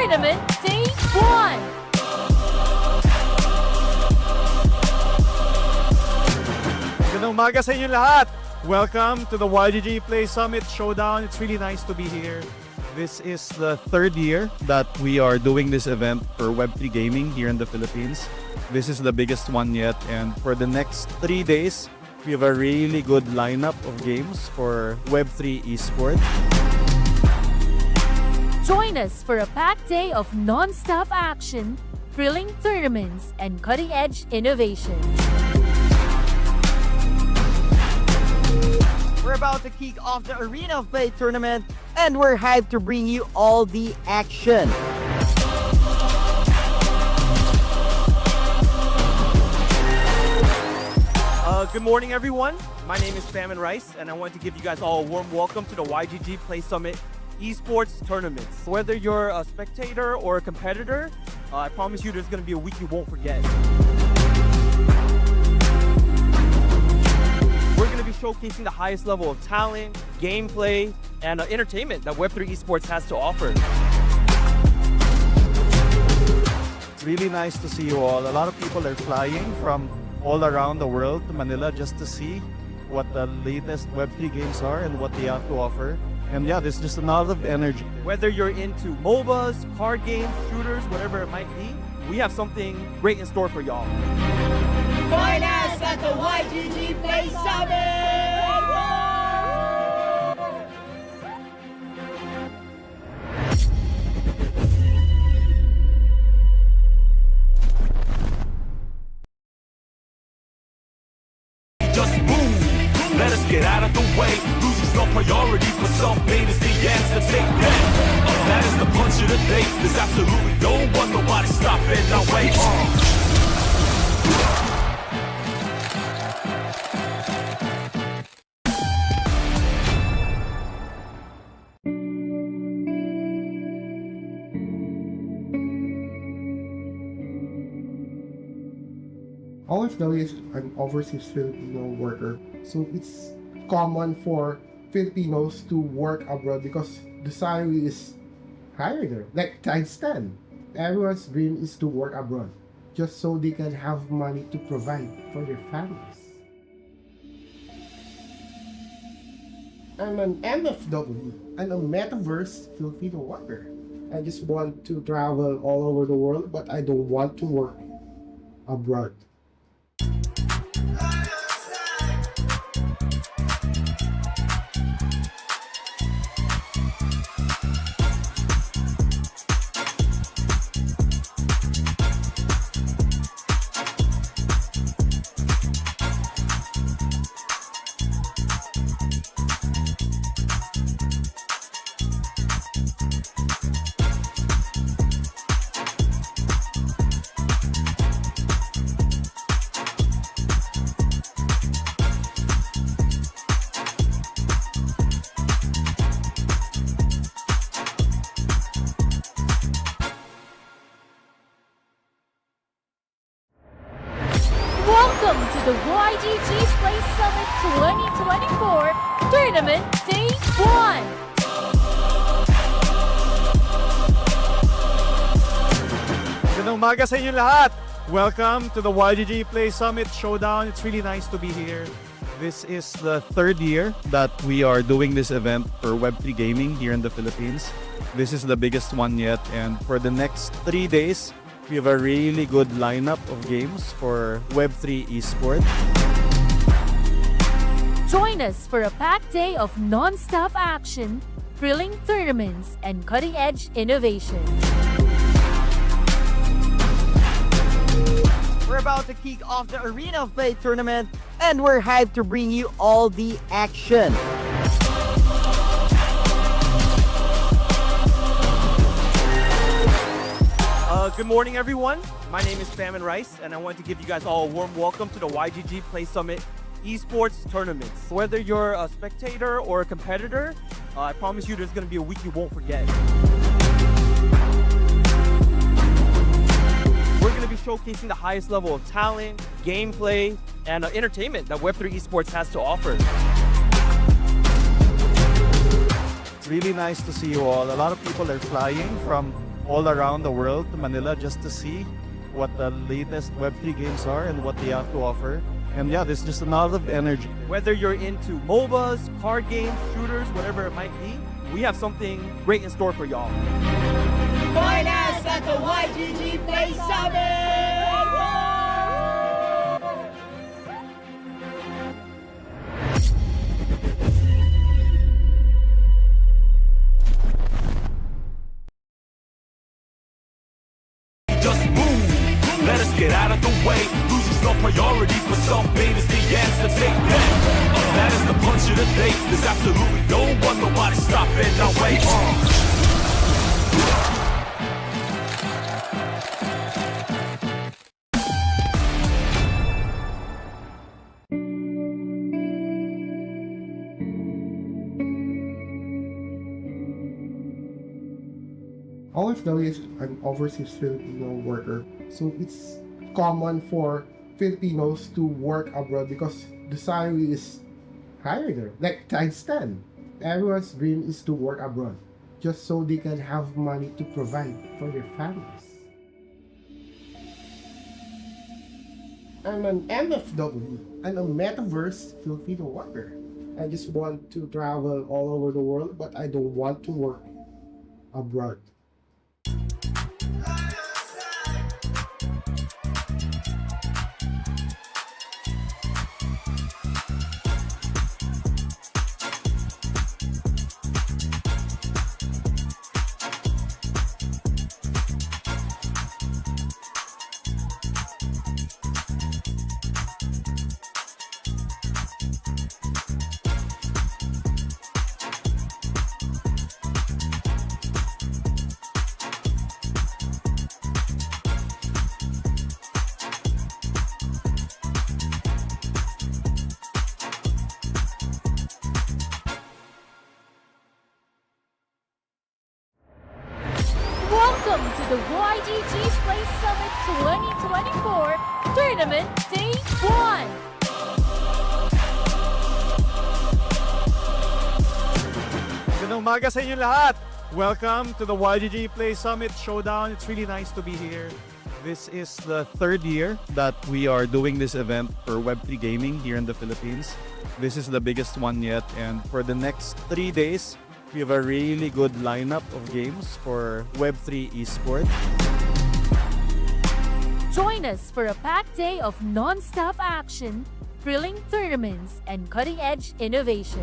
Tournament Day 1! Magandang umaga sa inyo lahat! Welcome to the YGG Play Summit Showdown. It's really nice to be here. This is the third year that we are doing this event for Web3 gaming here in the Philippines. This is the biggest one yet, and for the next 3 days, we have a really good lineup of games for Web3 esports. Join us for a packed day of non-stop action, thrilling tournaments, and cutting-edge innovation. We're about to kick off the Arena of Play tournament, and we're hyped to bring you all the action. Good morning, everyone. My name is Famine Rice, and I want to give you guys all a warm welcome to the YGG Play Summit Esports Tournaments. Whether you're a spectator or a competitor, I promise you there's going to be a week you won't forget. We're going to be showcasing the highest level of talent, gameplay, and entertainment that Web3 Esports has to offer. It's really nice to see you all. A lot of people are flying from all around the world to Manila just to see what the latest Web3 games are and what they have to offer. And yeah, there's just a lot of energy. Whether you're into MOBAs, card games, shooters, whatever it might be, we have something great in store for y'all. Join us at the YGG Play Summit! Just move, let us get out of the way. Losing no priority, but self-made is the answer. Take that. That is the punch of the day. There's absolutely no one, nobody stopping our way. OFW is an overseas Filipino worker, so it's common for Filipinos to work abroad because the salary is higher there, like times 10. Everyone's dream is to work abroad, just so they can have money to provide for their families. I'm an MFW, I'm a metaverse Filipino worker. I just want to travel all over the world, but I don't want to work abroad. Welcome to the YGG Play Summit 2024 Tournament Day 1! Magandang umaga sa inyo lahat! Welcome to the YGG Play Summit Showdown. It's really nice to be here. This is the third year that we are doing this event for Web3 gaming here in the Philippines. This is the biggest one yet, and for the next 3 days, we have a really good lineup of games for Web3 esports. Join us for a packed day of non-stop action, thrilling tournaments, and cutting-edge innovation. We're about to kick off the Arena of Play tournament, and we're hyped to bring you all the action. Good morning, everyone. My name is Famine Rice, and I want to give you guys all a warm welcome to the YGG Play Summit Esports Tournaments. Whether you're a spectator or a competitor, I promise you there's going to be a week you won't forget. We're going to be showcasing the highest level of talent, gameplay, and entertainment that Web3 Esports has to offer. It's really nice to see you all. A lot of people are flying from all around the world to Manila just to see what the latest Web3 games are and what they have to offer. And yeah, there's just a lot of energy. Whether you're into MOBAs, card games, shooters, whatever it might be, we have something great in store for y'all. Join us at the YGG Play Summit! Just move, let us get out of the way. Losing no priority, but self-made is the answer. Take that. That is the punch of the day. There's absolutely no one, nobody stopping our way. OFW is an overseas Filipino worker, so it's common for Filipinos to work abroad because the salary is higher there, like times 10. Everyone's dream is to work abroad, just so they can have money to provide for their families. I'm an MFW, I'm a metaverse Filipino worker. I just want to travel all over the world, but I don't want to work abroad. Welcome to the YGG Play Summit 2024 Tournament Day 1! Magandang umaga sa inyo lahat! Welcome to the YGG Play Summit Showdown. It's really nice to be here. This is the third year that we are doing this event for Web3 gaming here in the Philippines. This is the biggest one yet, and for the next 3 days, we have a really good lineup of games for Web3 esports. Join us for a packed day of non-stop action, thrilling tournaments, and cutting-edge innovation.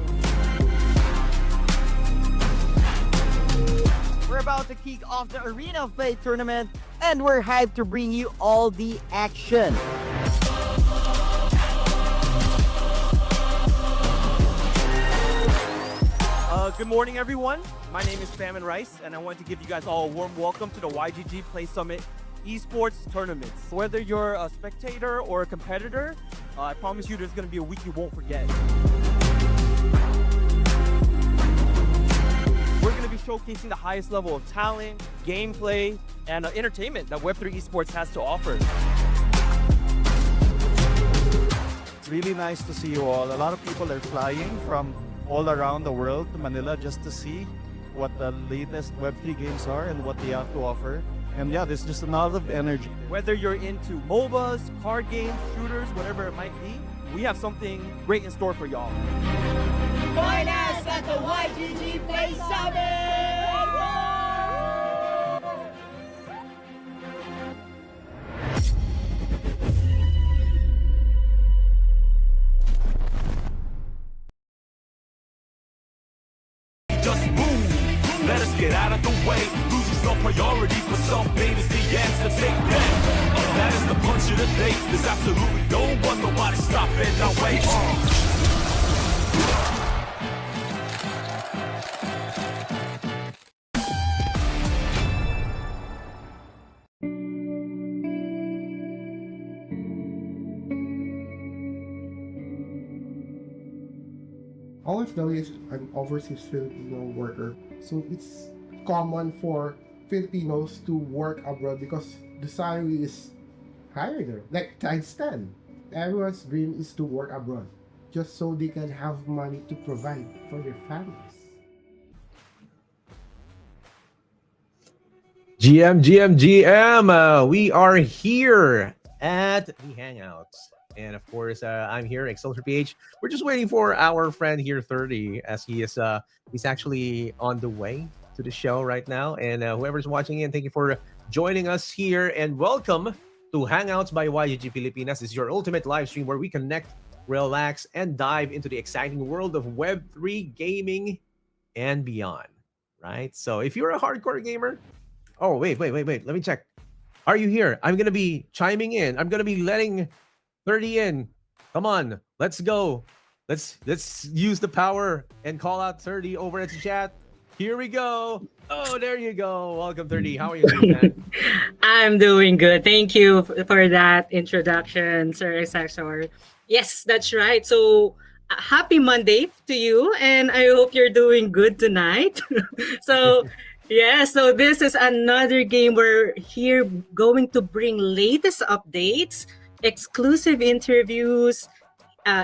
We're about to kick off the Arena of Play tournament, and we're hyped to bring you all the action. Good morning, everyone. My name is Famine Rice, and I want to give you guys all a warm welcome to the YGG Play Summit Esports Tournaments. Whether you're a spectator or a competitor, I promise you there's going to be a week you won't forget. We're going to be showcasing the highest level of talent, gameplay, and entertainment that Web3 Esports has to offer. It's really nice to see you all. A lot of people are flying from all around the world to Manila just to see what the latest Web3 games are and what they have to offer. And yeah, there's just a lot of energy. Whether you're into MOBAs, card games, shooters, whatever it might be, we have something great in store for y'all. Join us at the YGG Play Summit! Just move, let us get out of the way. Losing no priority, but self-made is the answer. Take that. That is the punch of the day. There's absolutely no one, nobody stopping our way. OFW is an overseas Filipino worker, so it's common for Filipinos to work abroad because the salary is higher there, like times 10. Everyone's dream is to work abroad, just so they can have money to provide for their families. GM. We are here at the Hangouts. And of course, I'm here, Excelsior PH. We're just waiting for our friend here, 30, as he's actually on the way to the show right now. And whoever's watching in, thank you for joining us here. And welcome to Hangouts by YGG Pilipinas. This is your ultimate live stream where we connect, relax, and dive into the exciting world of Web3 gaming and beyond. Right? So if you're a hardcore gamer, oh, wait. Let me check. Are you here? I'm going to be chiming in. I'm going to be letting 30 in. Come on. Let's go. Let's use the power and call out 30 over at the chat. Here we go. Oh, there you go. Welcome, 30. How are you doing, man? I'm doing good. Thank you for that introduction, Sir Exexor. Yes, that's right. So, happy Monday to you, and I hope you're doing good tonight. So, yeah, so this is another game we're here going to bring latest updates, exclusive interviews,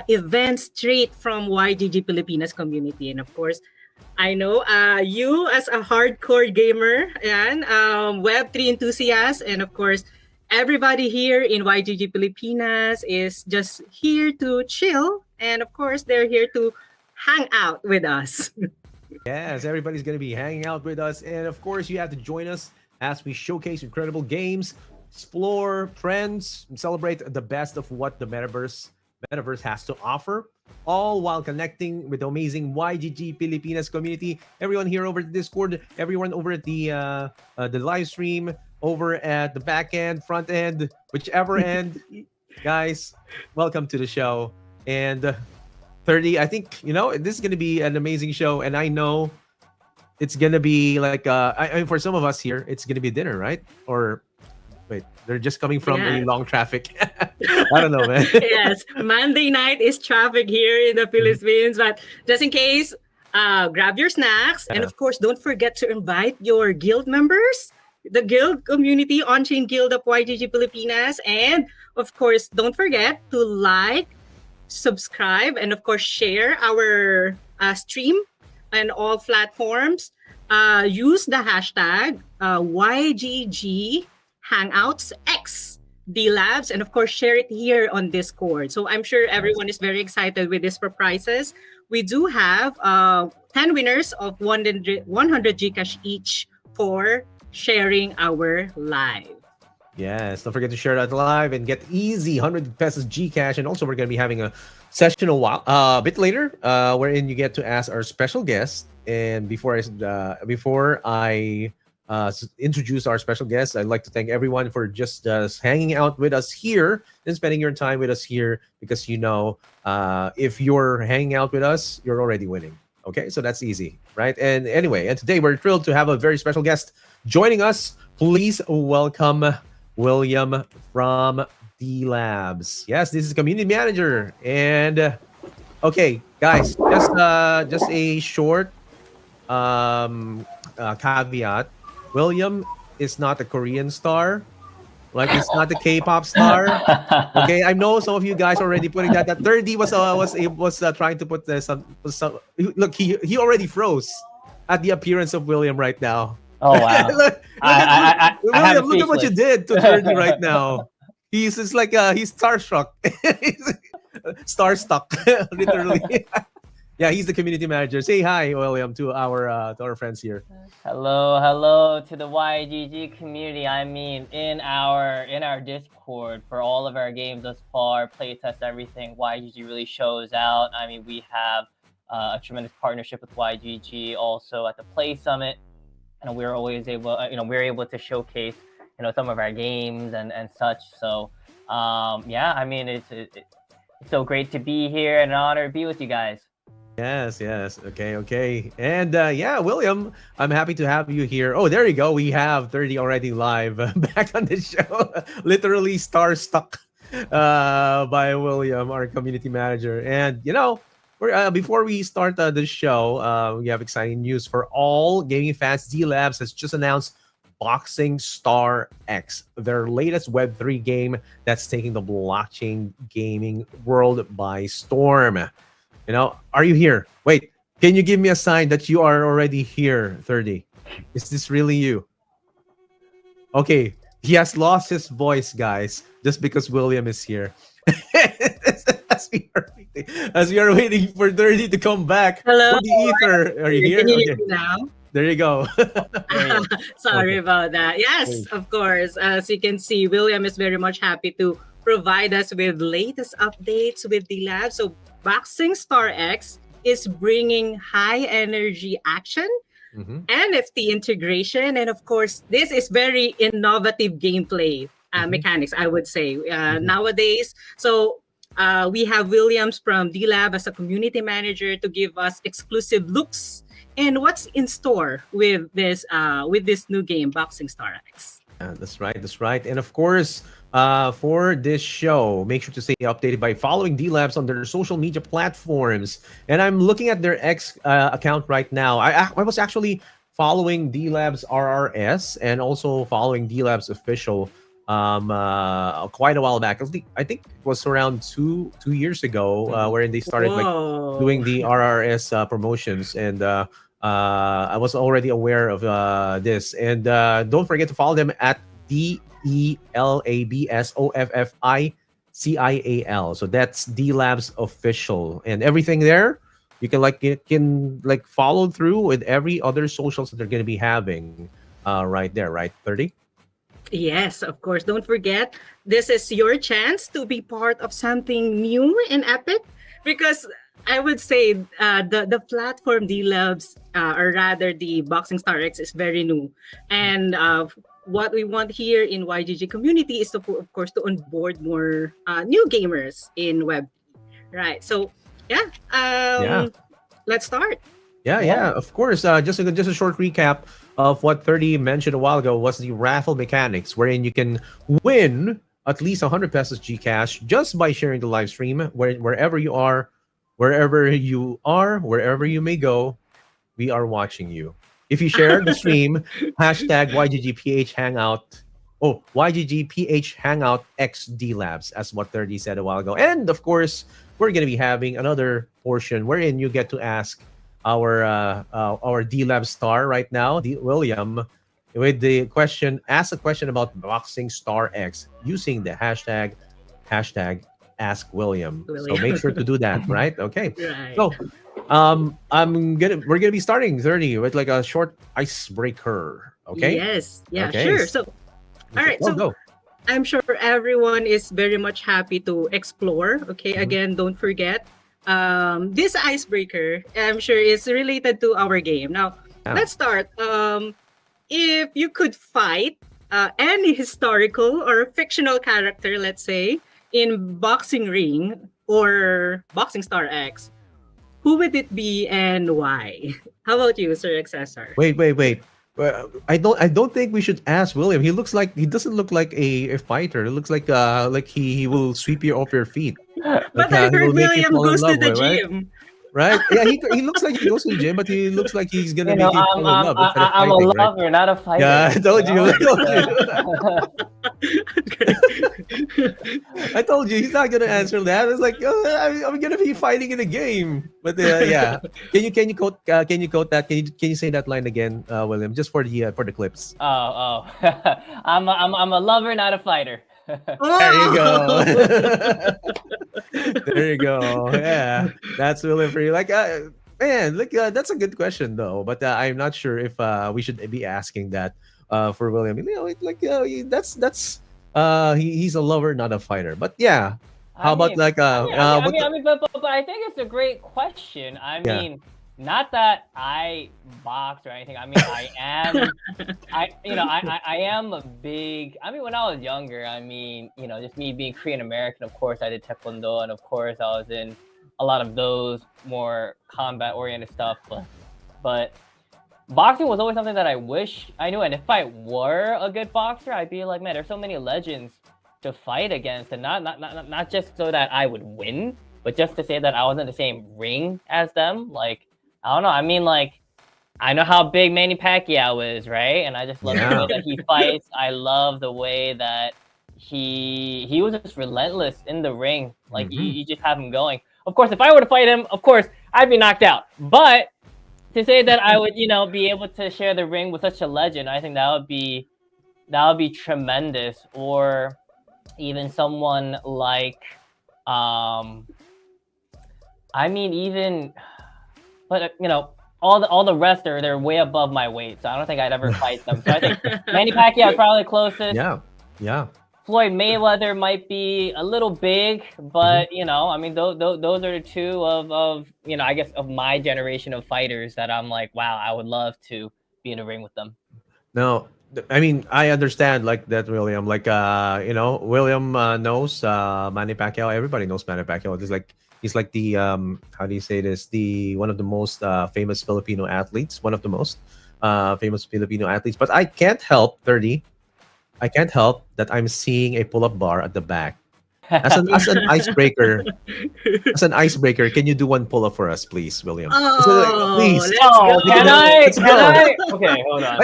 events straight from YGG Pilipinas community. And of course, I know you as a hardcore gamer and Web3 enthusiast, and of course, everybody here in YGG Pilipinas is just here to chill. And of course, they're here to hang out with us. Yes, everybody's going to be hanging out with us. And of course, you have to join us as we showcase incredible games, explore trends, and celebrate the best of what the metaverse has to offer, all while connecting with the amazing YGG Pilipinas community. Everyone here over the Discord, everyone over at the live stream, over at the back end, front end, whichever end. Guys, welcome to the show. And 30, I think, this is going to be an amazing show. And I know it's going to be like, I mean, for some of us here, it's going to be dinner, right? Or wait, they're just coming from a long traffic. I don't know, man. Yes, Monday night is traffic here in the Philippines. But just in case, grab your snacks. And of course, don't forget to invite your guild members, the guild community, on-chain guild of YGG Pilipinas. And of course, don't forget to like, subscribe, and of course share our stream on all platforms. Use the hashtag YGG Hangouts X Delabs, and of course share it here on Discord. So I'm sure everyone is very excited with this for prizes. We do have 10 winners of 100 Gcash each for sharing our live. Yes, don't forget to share that live and get easy 100 pesos Gcash. And also, we're going to be having a session a bit later, wherein you get to ask our special guest. And before I introduce our special guest, I'd like to thank everyone for just hanging out with us here and spending your time with us here, because if you're hanging out with us, you're already winning. Okay, so that's easy, right? And anyway, and today we're thrilled to have a very special guest joining us. Please welcome William from Delabs. Yes, this is community manager. And okay, guys, just a short caveat. William is not a Korean star. Like, it's not a K-pop star. Okay, I know some of you guys already putting that. That 30 was trying to put some. Look, he already froze at the appearance of William right now. Oh wow! William, look at what you did to 30 right now. He's just like he's starstruck, starstruck, literally. Yeah, he's the community manager. Say hi, William, to our friends here. Hello to the YGG community. I mean, in our Discord for all of our games thus far, playtest, everything. YGG really shows out. I mean, we have a tremendous partnership with YGG also at the Play Summit. And we're always able, we're able to showcase, some of our games and such. So, yeah, I mean, it's so great to be here and an honor to be with you guys. Yes. Okay. And yeah, William, I'm happy to have you here. Oh, there you go. We have 30 already live back on the show. Literally starstruck by William, our community manager. And, before we start the show, we have exciting news for all gaming fans. Delabs has just announced Boxing Star X, their latest Web3 game that's taking the blockchain gaming world by storm. Are you here? Wait, can you give me a sign that you are already here, 30? Is this really you? Okay, he has lost his voice, guys, just because William is here. as, we are waiting for 30 to come back Hello. for the ether. Are you here? Can you hear Okay, me now? there you go. Sorry Okay. about that. Yes, Hey. of course. As you can see, William is very much happy to provide us with latest updates with the lab. So, Boxing Star X is bringing high energy action, Mhm. NFT integration, and of course, this is very innovative gameplay Mhm. mechanics, I would say, Mhm. nowadays. So, we have Williams from D-Lab as a community manager to give us exclusive looks and what's in store with this new game, Boxing Star X. That's right. That's right. And of course, for this show, make sure to stay updated by following D Labs on their social media platforms. And I'm looking at their X account right now. I was actually following D Labs RRS and also following D Labs official quite a while back. I think it was around two years ago, wherein they started like Whoa. doing the RRS promotions, and I was already aware of this. And don't forget to follow them at DELABSOFFICIAL. So that's D Labs official, and everything there you can like follow through with every other socials that they're going to be having right there, right? 30. Yes, of course. Don't forget, this is your chance to be part of something new and epic because I would say the platform D Labs, or rather the Boxing Star X, is very new. And what we want here in YGG community is, of course, to onboard more new gamers in Web. Right. So, yeah, Yeah. let's start. Yeah, of course. Just a short recap of what 30 mentioned a while ago was the raffle mechanics, wherein you can win at least 100 pesos Gcash just by sharing the live stream wherever you are, wherever you may go. We are watching you. If you share the stream, hashtag YGGPH Hangout. Oh, YGGPH Hangout XD Labs, as what 30 said a while ago. And of course, we're going to be having another portion wherein you get to ask our D Lab star right now, William, with the question, ask a question about Boxing Star X using the hashtag Ask William. So make sure to do that, right? Okay. Right. So we're gonna be starting 30 with like a short icebreaker. Okay. Yes. Yeah, Okay. sure. So, all right. So, Go. I'm sure everyone is very much happy to explore. Okay, again, don't forget this icebreaker. I'm sure is related to our game. Now, Yeah. let's start. If you could fight any historical or fictional character, let's say, in Boxing Ring or Boxing Star X, who would it be and why? How about you, Sir Accessor? Wait. I don't think we should ask William. He doesn't look like a fighter. It looks like he will sweep you off your feet. Like But I he will heard make you William fall in goes to love the with, right? gym. Right? Yeah, he looks like he goes to the gym, but he looks like he's gonna You know, make you fall in love instead of I'm a fighting, right? lover, not a fighter. Yeah, I told you. I told you. Okay. I told you he's not gonna answer that. It's like I'm gonna be fighting in the game. But yeah, can you quote that? Can you say that line again, William, just for the clips? Oh. I'm a lover, not a fighter. There you go. Oh! There you go. Yeah, that's William for you. Like, man, like that's a good question though. But I'm not sure if we should be asking that for William. You know, he's a lover, not a fighter. But yeah, how about like But I think it's a great question. I Yeah. mean, not that I box or anything. I mean, I am, I am a big. I mean, when I was younger, I mean, just me being Korean American. Of course, I did taekwondo, and of course, I was in a lot of those more combat oriented stuff. But boxing was always something that I wish I knew. And if I were a good boxer, I'd be like, man, there's so many legends to fight against, and not just so that I would win, but just to say that I was in the same ring as them. Like, I don't know. I mean, like, I know how big Manny Pacquiao is, right? And I just love the way that he fights. I love the way that he was just relentless in the ring. Like, you just have him going. Of course, if I were to fight him, of course, I'd be knocked out. But to say that I would, be able to share the ring with such a legend, I think that that would be tremendous. Or even someone like, I mean, even, but all the rest they're way above my weight, so I don't think I'd ever fight them. So I think Manny Pacquiao is probably the closest. Yeah. Floyd Mayweather might be a little big, but I mean, those are the two of I guess of my generation of fighters that I'm like, wow, I would love to be in a ring with them. No, I mean, I understand like that, William. Like, William knows Manny Pacquiao. Everybody knows Manny Pacquiao. He's like the how do you say this? The one of the most famous Filipino athletes. One of the most famous Filipino athletes. But I can't help 30. I can't help that I'm seeing a pull-up bar at the back. As an icebreaker, can you do one pull-up for us, please, William? Please. Can I? Okay, hold on.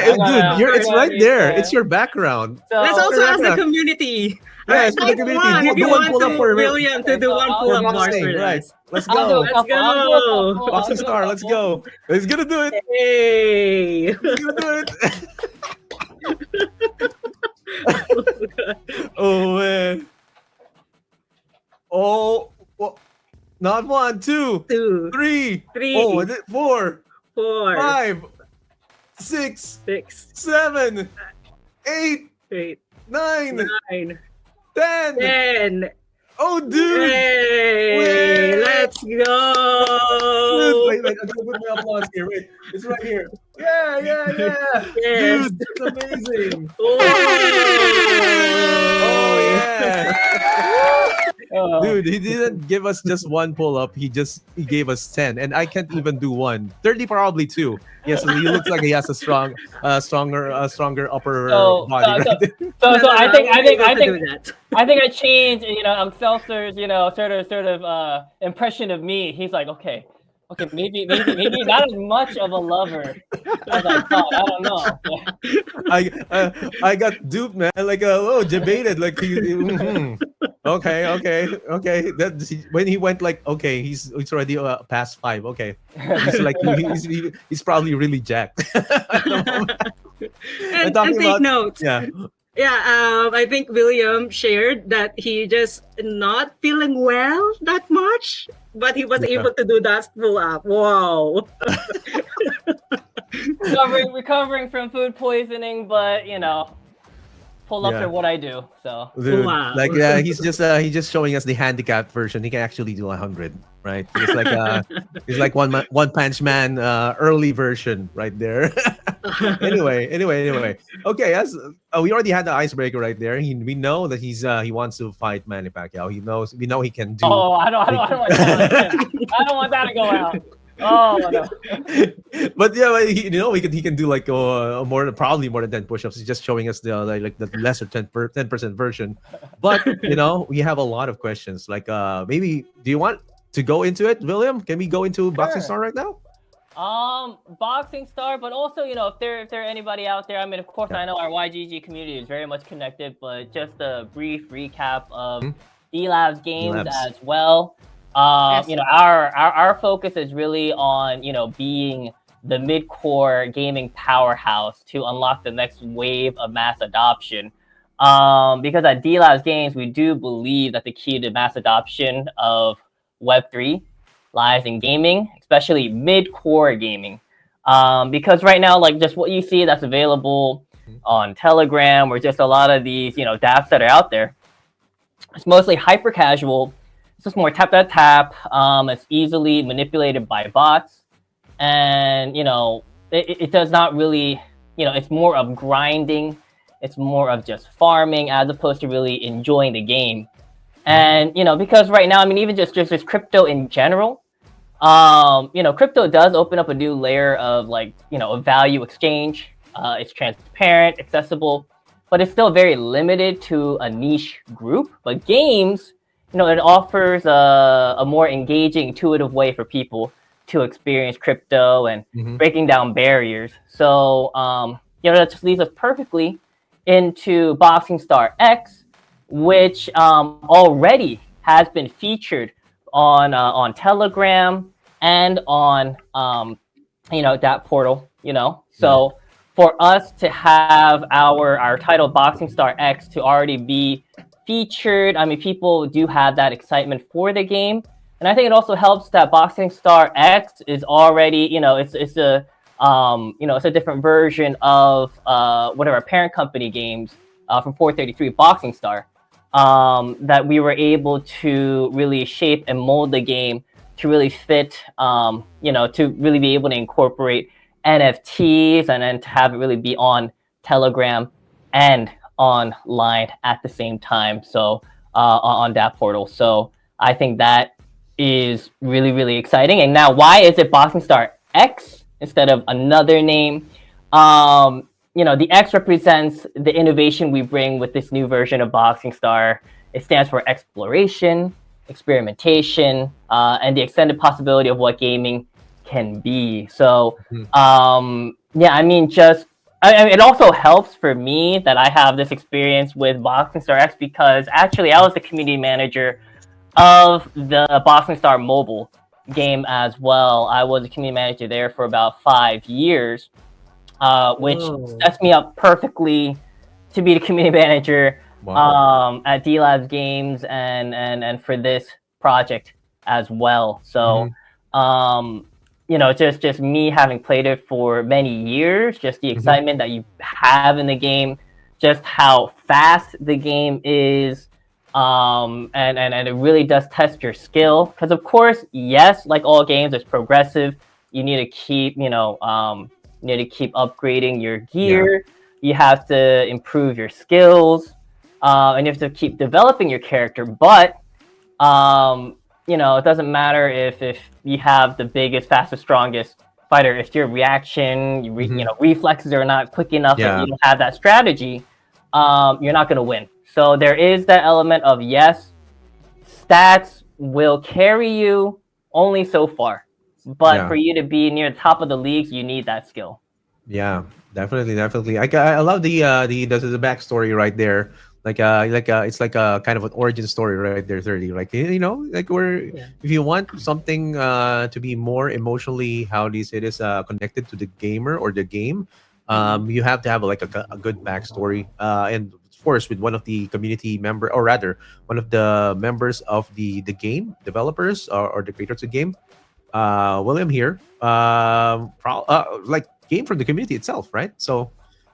Dude, it's right there. It's your background. So, Let's also ask the community. Yes, for the community. If you want to William to do one pull-up bar for right. us. Let's go. Let's go. Boxing star, let's go. He's gonna do it. Hey. He's gonna do it. Oh man. Oh, well, not 1, 2, 3. Oh, is it 4, 5, 6, 7, 8, 9, 10. Oh, dude! Hey, Wait. let's go! Wait, I'm gonna put my applause here. Wait, it's right here. Yeah. Yes. Dude, it's amazing. Oh, yeah. Dude, he didn't give us just one pull-up. He gave us 10, and I can't even do one. 30 probably 2. Yes, he looks like he has a stronger upper body. So I think I changed, Excelsior's, sort of impression of me. He's like, okay, maybe not as much of a lover as I thought. I don't know. I got duped, man. Like, debated. Like, okay. That when he went like, okay, he's already past 5. Okay, he's like he's probably really jacked. and take notes. Yeah, I think William shared that he just not feeling well that much, but he was able to do that pull up. Wow. recovering from food poisoning, but pull-ups are what I do. So dude, wow. Like he's just showing us the handicap version. He can actually do 100, right? He's like one punch man early version right there. Anyway. Okay, as we already had the icebreaker right there. We know that he wants to fight Manny Pacquiao. We know he can do. Oh, I don't want that. I don't want that to go out. Oh no. But yeah, he can do like probably more than 10 push-ups. He's just showing us the lesser 10% version. But we have a lot of questions. Like maybe do you want to go into it, William? Can we go into Boxing Star right now? Boxing Star, but also if there anybody out there, I mean, of course, I know our YGG community is very much connected, but just a brief recap of Delabs games as well. Our focus is really on being the mid-core gaming powerhouse to unlock the next wave of mass adoption. Because at Delabs Games, we do believe that the key to mass adoption of Web3 lies in gaming, especially mid-core gaming. Because right now, like just what you see that's available on Telegram or just a lot of these, dApps that are out there, it's mostly hyper casual. It's just more tap. It's easily manipulated by bots, and it does not really, it's more of grinding. It's more of just farming as opposed to really enjoying the game. And because right now, I mean, even just crypto in general, crypto does open up a new layer of a value exchange. It's transparent, accessible, but it's still very limited to a niche group. But games, it offers a more engaging, intuitive way for people to experience crypto and breaking down barriers. So, that just leads us perfectly into Boxing Star X, which already has been featured on Telegram and on that portal. So for us to have our title Boxing Star X to already be featured, I mean, people do have that excitement for the game, and I think it also helps that Boxing Star X is already, it's a it's a different version of one of our parent company games from 433 Boxing Star, that we were able to really shape and mold the game to really fit, to really be able to incorporate NFTs and then to have it really be on Telegram and online at the same time. So on that portal. So I think that is really, really exciting. And now, why is it Boxing Star X instead of another name? The X represents the innovation we bring with this new version of Boxing Star. It stands for exploration, experimentation, and the extended possibility of what gaming can be. So, it also helps for me that I have this experience with Boxing Star X, because actually I was the community manager of the Boxing Star mobile game as well. I was a community manager there for about 5 years, which sets me up perfectly to be the community manager at Delabs Games and for this project as well. So, just me having played it for many years, just the excitement that you have in the game, just how fast the game is, and it really does test your skill. Because of course, yes, like all games, it's progressive. You need to keep, upgrading your gear. Yeah. You have to improve your skills, and you have to keep developing your character. But it doesn't matter if you have the biggest, fastest, strongest fighter. If your reaction, reflexes are not quick enough, and you don't have that strategy, you're not going to win. So there is that element of, yes, stats will carry you only so far, but for you to be near the top of the leagues, you need that skill. Yeah, definitely. I love the backstory right there. It's like a kind of an origin story right there, 30. Like, if you want something to be more emotionally, connected to the gamer or the game, you have to have a good backstory, and of course with one of the community member, or rather one of the members of the game developers, or the creators of the game, William here, came from the community itself, right? So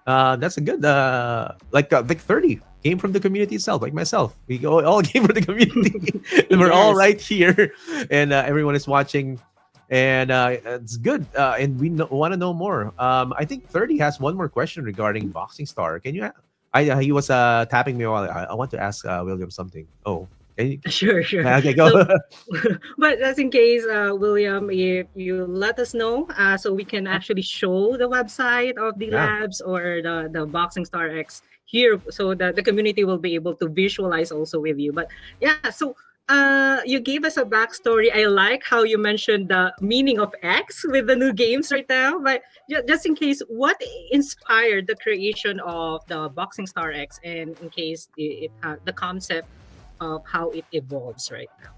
that's a good 30 came from the community itself, like myself. We all came from the community, and we're all right here, and everyone is watching, and it's good. And we want to know more. I think 30 has one more question regarding Boxing Star. Can you? He was tapping me while I want to ask William something. Oh. Sure. Okay, go. But just in case, William, if you let us know, so we can actually show the website of the labs or the Boxing Star X here, so that the community will be able to visualize also with you. But so you gave us a backstory. I like how you mentioned the meaning of X with the new games right now. But just in case, what inspired the creation of the Boxing Star X, and in case the concept of how it evolves right now?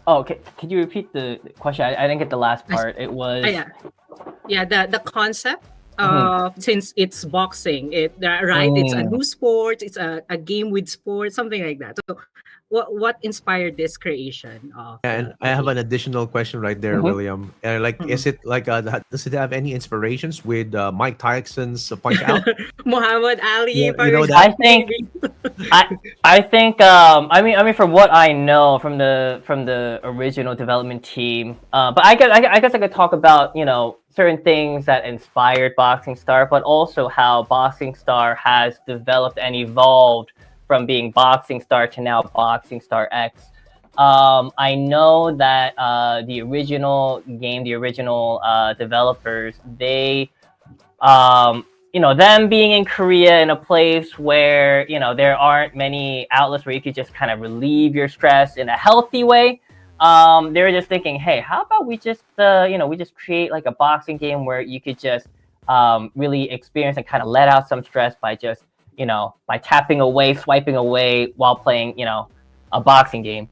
Oh, could you repeat the question? I didn't get the last part. It was the concept of, since it's boxing, it's a new sport, it's a game with sports, something like that. So what inspired this creation of and I have an additional question right there, William. Is it does it have any inspirations with Mike Tyson's Punch Out? Muhammad Ali? I think I mean from what I know from the original development team, but I guess I could talk about certain things that inspired Boxing Star, but also how Boxing Star has developed and evolved from being Boxing Star to now Boxing Star X. I know that the original game, the original developers, they, them being in Korea in a place where, there aren't many outlets where you could just kind of relieve your stress in a healthy way. They were just thinking, hey, how about we just, we just create like a boxing game where you could just really experience and kind of let out some stress by just, by tapping away, swiping away while playing, a boxing game.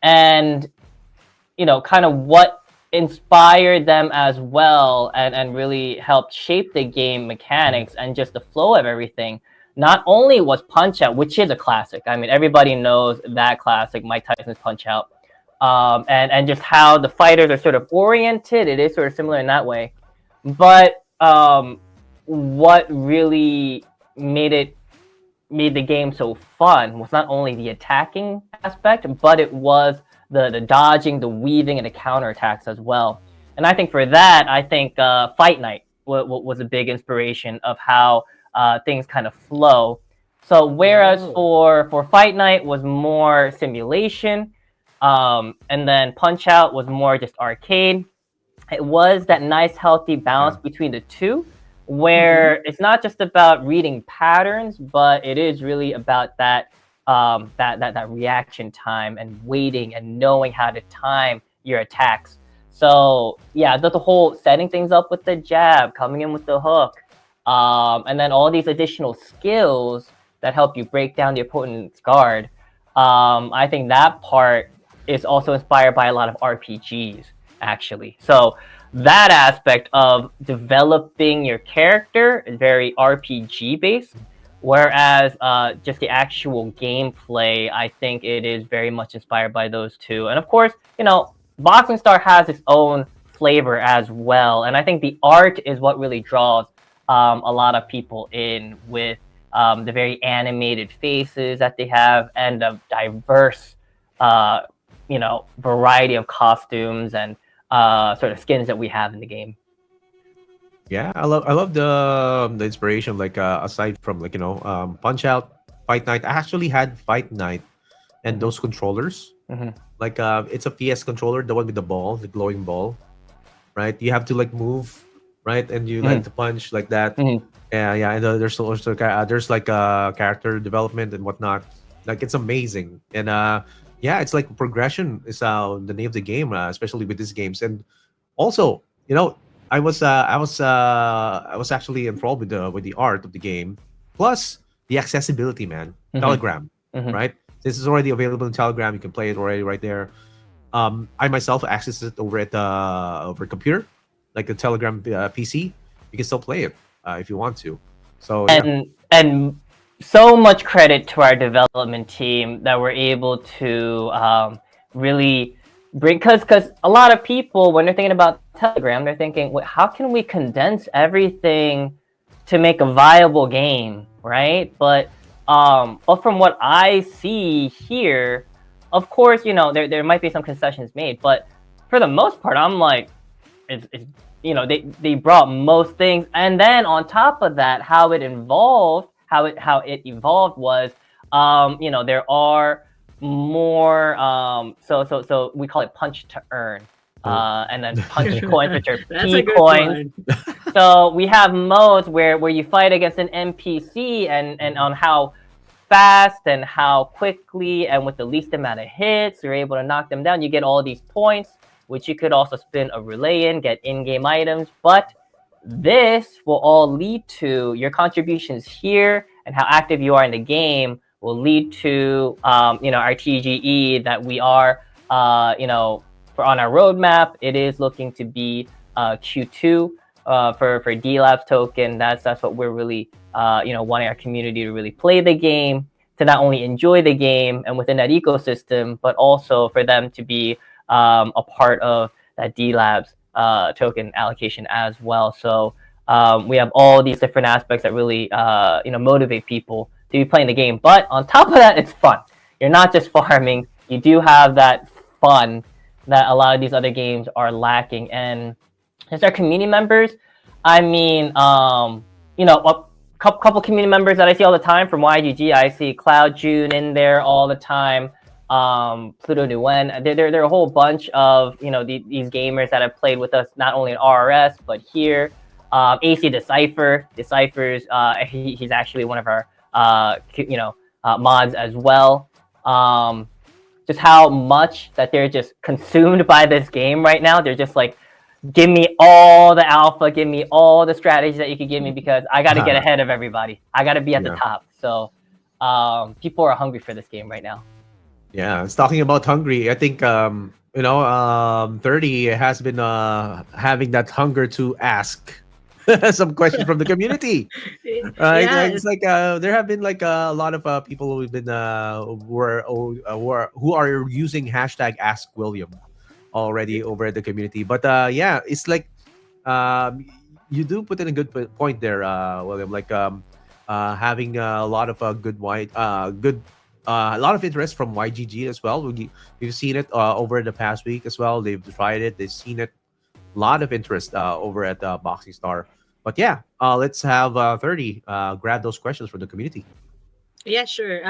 And, kind of what inspired them as well, and really helped shape the game mechanics and just the flow of everything. Not only was Punch Out, which is a classic. I mean, everybody knows that classic, Mike Tyson's Punch Out, and just how the fighters are sort of oriented. It is sort of similar in that way, but what really made the game so fun was not only the attacking aspect, but it was the dodging, the weaving, and the counterattacks as well. And I think for that, Fight Night was a big inspiration of how things kind of flow. So whereas for Fight Night was more simulation, and then Punch Out was more just arcade, it was that nice healthy balance between the two, where it's not just about reading patterns, but it is really about that reaction time and waiting and knowing how to time your attacks. So yeah, the whole setting things up with the jab, coming in with the hook, and then all these additional skills that help you break down the opponent's guard. I think that part is also inspired by a lot of RPGs, actually. So that aspect of developing your character is very RPG based, whereas just the actual gameplay, I think it is very much inspired by those two. And of course, Boxing Star has its own flavor as well, and I think the art is what really draws a lot of people in, with the very animated faces that they have and a diverse variety of costumes and sort of skins that we have in the game. Yeah, I love the inspiration. Like aside from Punch Out, Fight Night. I actually had Fight Night and those controllers. Like it's a PS controller, the one with the ball, the glowing ball, right? You have to move, right, and you like to punch like that. Yeah. And there's also there's character development and whatnot. Like it's amazing, and yeah, it's like progression is the name of the game, especially with these games. And also, I was actually enthralled with the art of the game, plus the accessibility, man. Telegram, right? This is already available in Telegram. You can play it already right there. I myself access it over at over computer, like the Telegram PC. You can still play it if you want to. So and so much credit to our development team that we're able to really bring, because a lot of people, when they're thinking about Telegram, they're thinking, wait, how can we condense everything to make a viable game, right? But from what I see here, of course, there might be some concessions made, but for the most part, I'm like, they brought most things, and then on top of that, how it evolved was, there are more, so we call it punch to earn, and then punch coins, which are P coins. So we have modes where you fight against an NPC, and on how fast and how quickly and with the least amount of hits you're able to knock them down, you get all these points, which you could also spin a relay in, get in-game items. But this will all lead to your contributions here, and how active you are in the game will lead to our TGE that we are on our roadmap. It is looking to be Q2 for Delabs token. That's what we're really wanting our community to really play the game, to not only enjoy the game and within that ecosystem, but also for them to be a part of that Delabs token allocation as well. So we have all these different aspects that really motivate people to be playing the game. But on top of that, it's fun. You're not just farming. You do have that fun that a lot of these other games are lacking. And as our community members, I mean, a couple community members that I see all the time from YGG. I see Cloud June in there all the time. Pluto Nguyen. There are a whole bunch of these gamers that have played with us, not only in RRS but here. AC Decipher. He's actually one of our mods as well. Just how much that they're just consumed by this game right now. They're just like, give me all the alpha, give me all the strategies that you can give me, because I got to get ahead of everybody. I got to be at the top. So people are hungry for this game right now. Yeah, it's talking about hungry. I think 30 has been having that hunger to ask some questions from the community. Right, like Yes. it's like there have been like a lot of people who've been who are using hashtag Ask William already over at the community. But yeah, it's like um, you do put in a good point there, William. Like having a lot of a lot of interest from YGG as well. We've seen it over the past week as well. They've tried it. They've seen it. A lot of interest over at Boxing Star. But yeah, let's have 30 grab those questions from the community. Yeah, sure.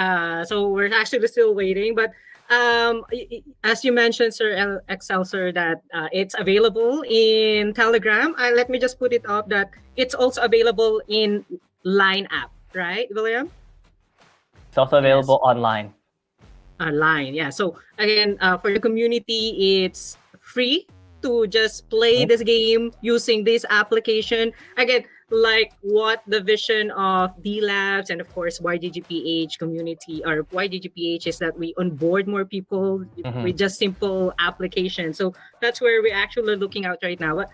So we're actually still waiting, but as you mentioned, Sir Excel, sir, that it's available in Telegram. Let me just put it up that it's also available in Line app, right, William? It's also Yes. available online. Line, yeah. So again, for the community, it's free to just play this game using this application. Again, like what the vision of Delabs and of course YGGPH community or YGGPH is that we onboard more people with just simple application. So that's where we're actually looking out right now. But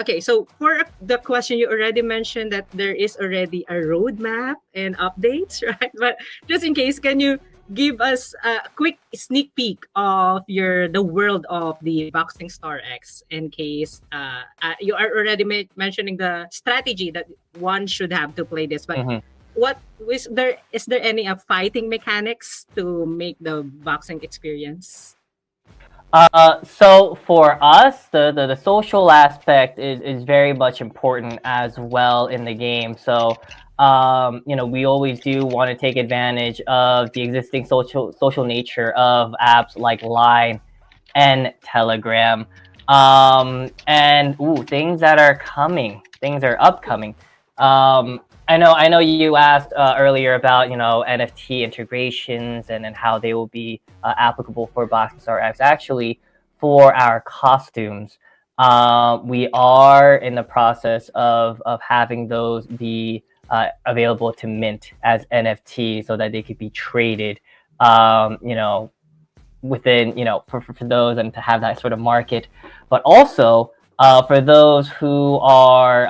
okay, so for the question you already mentioned that there is already a roadmap and updates, right? But just in case, can you give us a quick sneak peek of the world of the Boxing Star X in case you are already mentioning the strategy that one should have to play this, but what is there any fighting mechanics to make the boxing experience? So for us, the social aspect is very much important as well in the game. So we always do want to take advantage of the existing social nature of apps like Line and Telegram. And things that are coming, things are upcoming. I know you asked earlier about NFT integrations and how they will be applicable for Boxing Star X. Actually, for our costumes, we are in the process of having those be available to mint as NFTs so that they could be traded. Within for those and to have that sort of market, but also for those who are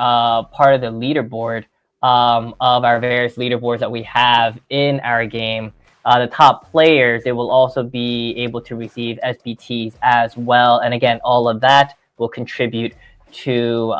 part of the leaderboard of our various leaderboards that we have in our game, the top players, they will also be able to receive SBTs as well. And again, all of that will contribute to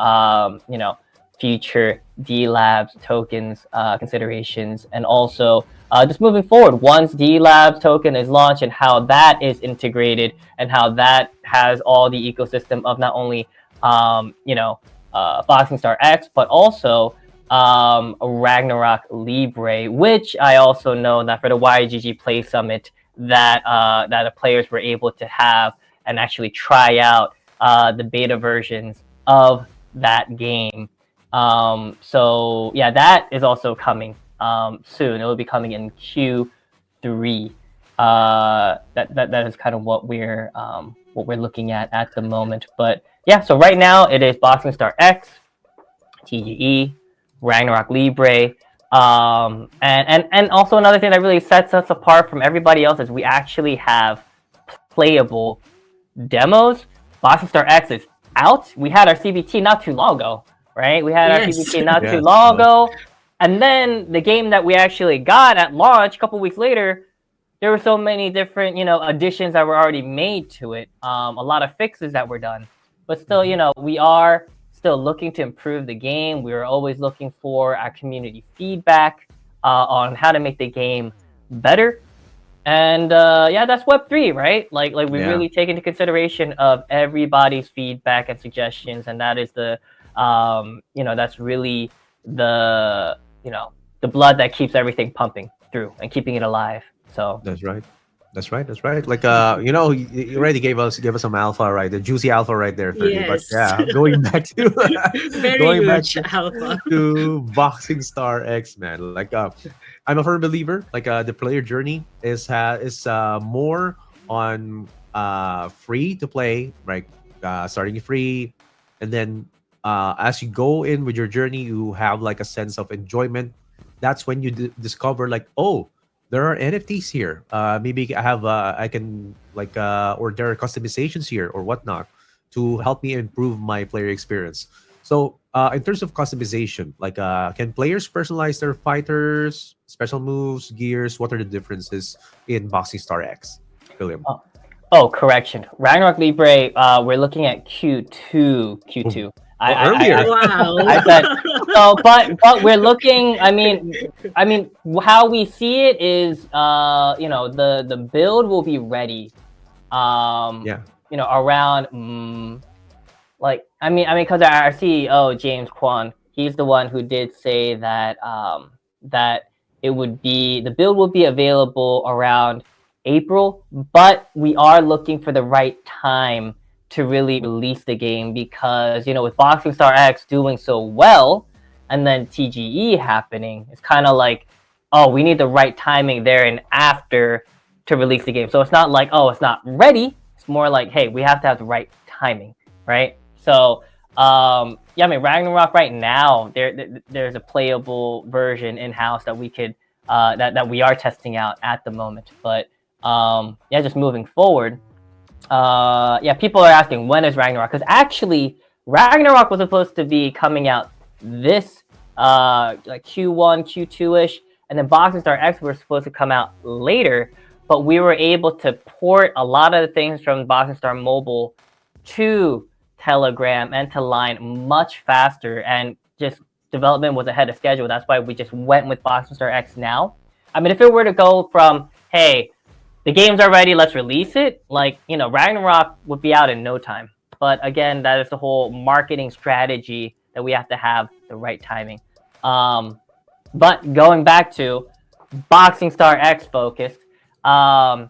future Delabs tokens considerations, and also just moving forward, once Delabs token is launched and how that is integrated and how that has all the ecosystem of not only Boxing Star X, but also Ragnarok Libre, which I also know that for the YGG Play Summit that the players were able to have and actually try out the beta versions of that game. So yeah, that is also coming soon. It will be coming in Q3. That is kind of what we're looking at the moment. But yeah, so right now it is Boxing Star X, TGE, Ragnarok Libre, and also another thing that really sets us apart from everybody else is we actually have playable demos. Boxing Star X is out. We had our CBT not too long ago, right? We had our CBT not too long ago. And then the game that we actually got at launch a couple weeks later, there were so many different, additions that were already made to it. A lot of fixes that were done. But still, we are still looking to improve the game. We are always looking for our community feedback on how to make the game better. And that's Web3, right? Like we really take into consideration of everybody's feedback and suggestions, and that is that's really the blood that keeps everything pumping through and keeping it alive. So That's right. Like you already gave us some alpha, right? The juicy alpha right there, 30. Yes. But yeah, going back to Very going back huge alpha. to Boxing Star X, man. Like I'm a firm believer. Like the player journey is more on free to play, right? Starting free, and then as you go in with your journey, you have like a sense of enjoyment. That's when you discover like, oh, there are NFTs here. Maybe I can like or there are customizations here or whatnot to help me improve my player experience. So in terms of customization, like can players personalize their fighters, special moves, gears? What are the differences in Boxing Star X, William? Oh, correction. Ragnarok Libre, we're looking at Q2. Q2. Earlier. I said so, but we're looking. I mean, how we see it is, the build will be ready. Yeah. Around because our CEO James Kwan, he's the one who did say that the build will be available around April, but we are looking for the right time to really release the game because with Boxing Star X doing so well, and then TGE happening, it's kind of like, oh, we need the right timing there and after to release the game. So it's not like, oh, it's not ready. It's more like, hey, we have to have the right timing, right? So Ragnarok right now, there's a playable version in house that we could that we are testing out at the moment. But just moving forward, people are asking when is Ragnarok, because actually Ragnarok was supposed to be coming out this like Q1, Q2 ish, and then Boxing Star X were supposed to come out later. But we were able to port a lot of the things from Boxing Star Mobile to Telegram and to Line much faster, and just development was ahead of schedule. That's why we just went with Boxing Star X now. I mean, if it were to go from, hey, the games are ready, let's release it, Ragnarok would be out in no time. But again, that is the whole marketing strategy that we have to have the right timing. But going back to Boxing Star X focused, you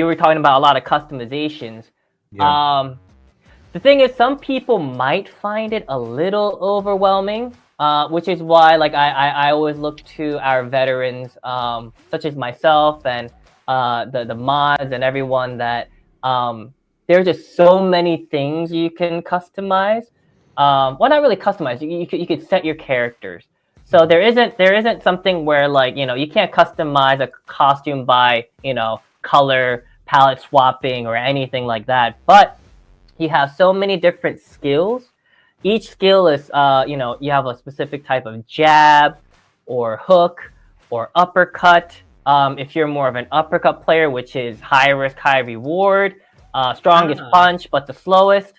were talking about a lot of customizations. Yeah. The thing is, some people might find it a little overwhelming, which is why, I always look to our veterans, such as myself and the mods and everyone that there's just so many things you can customize. Well, not really customize. You could set your characters. So there isn't something where you can't customize a costume by color palette swapping or anything like that. But you have so many different skills. Each skill is you have a specific type of jab or hook or uppercut. If you're more of an uppercut player, which is high risk, high reward, strongest punch but the slowest.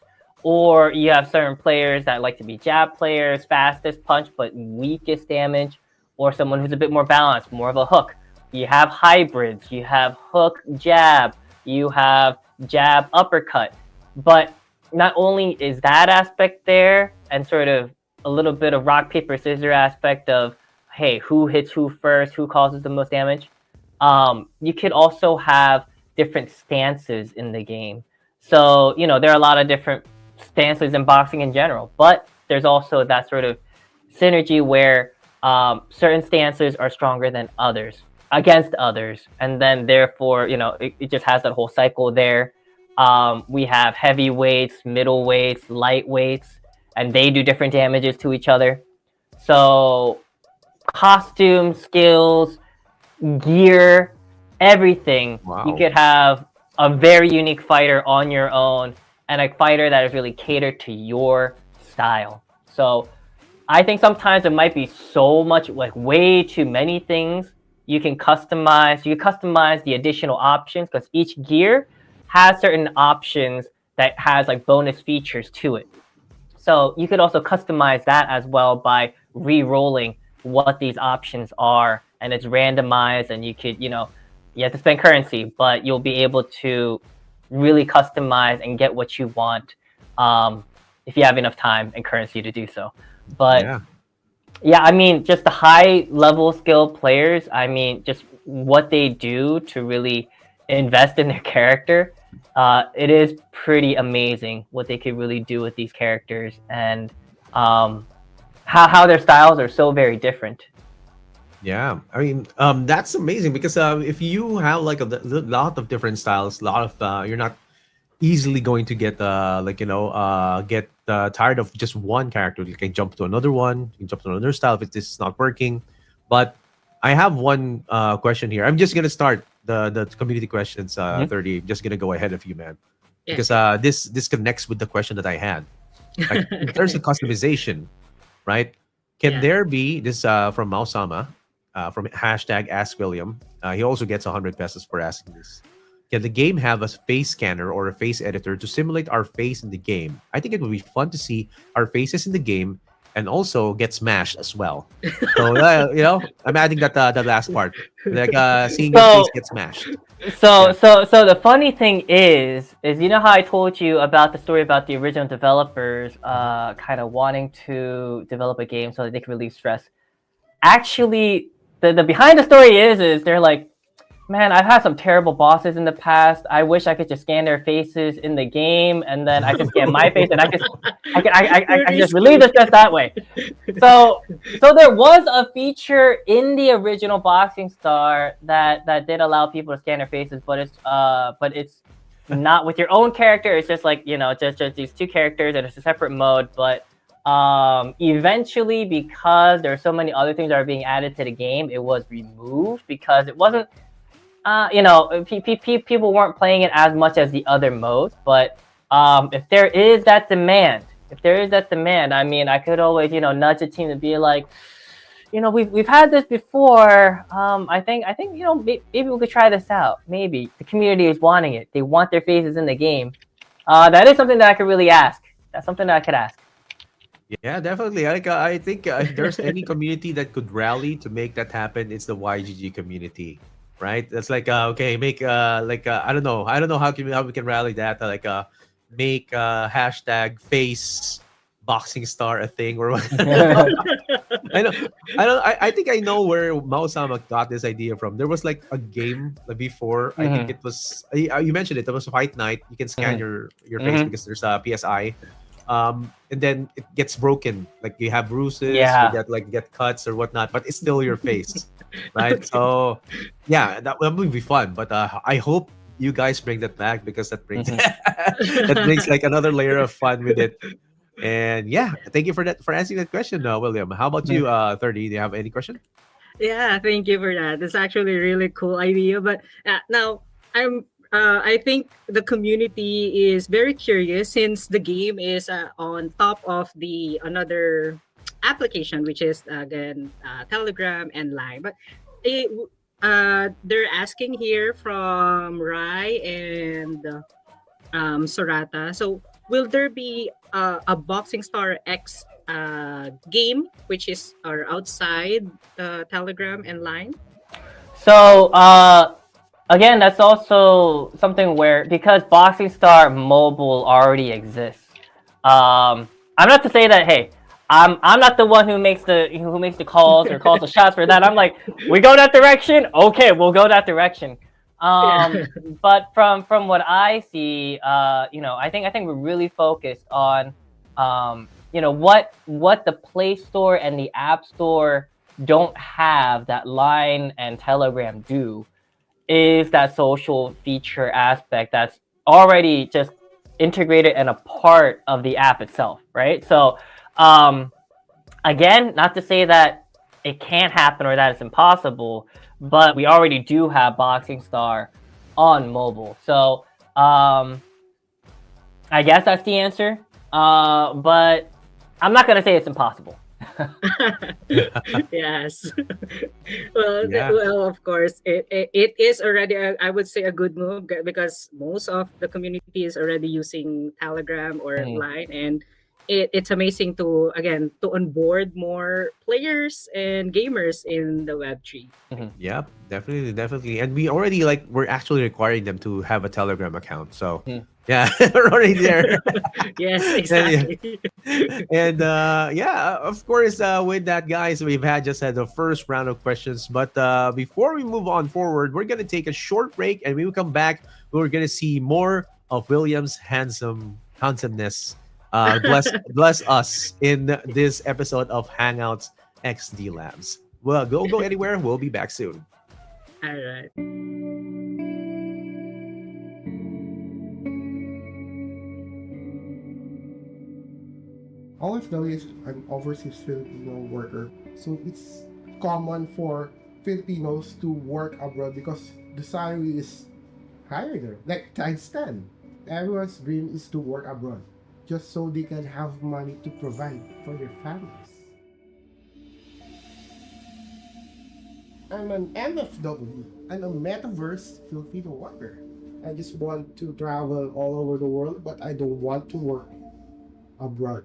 Or you have certain players that like to be jab players, fastest punch but weakest damage, or someone who's a bit more balanced, more of a hook. You have hybrids, you have hook jab, you have jab uppercut. But not only is that aspect there, and sort of a little bit of rock, paper, scissors aspect of, hey, who hits who first, who causes the most damage, you could also have different stances in the game. So, there are a lot of different stances in boxing in general, but there's also that sort of synergy where certain stances are stronger than others against others, and then therefore it just has that whole cycle there. We have heavyweights, middleweights, lightweights, and they do different damages to each other. So costume, skills, gear, everything. Wow. You could have a very unique fighter on your own, and a fighter that is really catered to your style. So I think sometimes it might be so much, way too many things you can customize. You can customize the additional options because each gear has certain options that has bonus features to it. So you could also customize that as well by re-rolling what these options are, and it's randomized, and you could, you have to spend currency, but you'll be able to really customize and get what you want if you have enough time and currency to do so. But just the high level skill players, just what they do to really invest in their character, it is pretty amazing what they could really do with these characters, and how their styles are so very different. Yeah, that's amazing because if you have a lot of different styles, a lot of you're not easily going to get get tired of just one character. You can jump to another one, you can jump to another style if this is not working. But I have one question here. I'm just gonna start the community questions. 30. Just gonna go ahead of you, man, Yeah. because this connects with the question that I had. Like, in terms of customization, right? Can Yeah. there be this from Mausama, from hashtag Ask William? He also gets 100 pesos for asking this. Can the game have a face scanner or a face editor to simulate our face in the game? I think it would be fun to see our faces in the game and also get smashed as well. So I'm adding that last part, like seeing your face So get smashed. So, Yeah. so the funny thing is you know how I told you about the story about the original developers, kind of wanting to develop a game so that they can relieve stress. Actually, the behind the story is they're like, man, I've had some terrible bosses in the past. I wish I could just scan their faces in the game, and then I could scan my face, and I can just relieve the stress that way. So there was a feature in the original Boxing Star that did allow people to scan their faces, but it's not with your own character. It's just like just these two characters, and it's a separate mode. But eventually, because there are so many other things that are being added to the game, it was removed because it wasn't. People weren't playing it as much as the other modes. But if there is that demand, I mean, I could always, nudge a team to be like, we've had this before. I think, maybe we could try this out. Maybe the community is wanting it. They want their faces in the game. That is something that I could really ask. That's something that I could ask. Yeah, definitely. I think if there's any community that could rally to make that happen, it's the YGG community, right? That's like okay, make I don't know, how we can rally that, make hashtag face boxing star a thing or what. I know, I think I know where Mausama got this idea from. There was like a game before. I think it was you mentioned it. There was a fight night. You can scan your face because there's a PSI. And then it gets broken, like you have bruises, Yeah. you get cuts or whatnot, but it's still your face, right? So yeah, that would be fun, but I hope you guys bring that back because that brings that brings like another layer of fun with it. And yeah, thank you for answering that question, William. How about you, 30? Do you have any question? Yeah, thank you for that. That's actually a really cool idea. But now I think the community is very curious since the game is on top of the another application, which is again Telegram and Line. But it, they're asking here from Rai and Sorata. So will there be a Boxing Star X game, which is outside Telegram and Line? So again, that's also something where because Boxing Star Mobile already exists. I'm not to say that hey, I'm not the one who makes the calls or calls the shots for that. I'm like, we go that direction, okay, we'll go that direction. But from what I see, I think we're really focused on what the Play Store and the App Store don't have that Line and Telegram do is that social feature aspect that's already just integrated and a part of the app itself, right? So again, not to say that it can't happen or that it's impossible, but we already do have Boxing Star on mobile. So I guess that's the answer. But I'm not gonna say it's impossible. Yes. Well, Yeah. well, of course, it is already, I would say, a good move because most of the community is already using Telegram or Line, and it's amazing to onboard more players and gamers in the Web3. Yeah, definitely. And we're actually requiring them to have a Telegram account. So yeah, we're already there. Yes, exactly. And yeah, of course, with that, guys, we've just had the first round of questions. But before we move on forward, we're gonna take a short break, and when we come back, we're gonna see more of William's handsomeness. Bless us in this episode of Hangouts X Delabs. Well, don't go anywhere. We'll be back soon. All right. OFW is an overseas Filipino worker, so it's common for Filipinos to work abroad because the salary is higher there, like times 10. Everyone's dream is to work abroad just so they can have money to provide for their families. I'm an MFW. I'm a metaverse Filipino worker. I just want to travel all over the world, but I don't want to work abroad.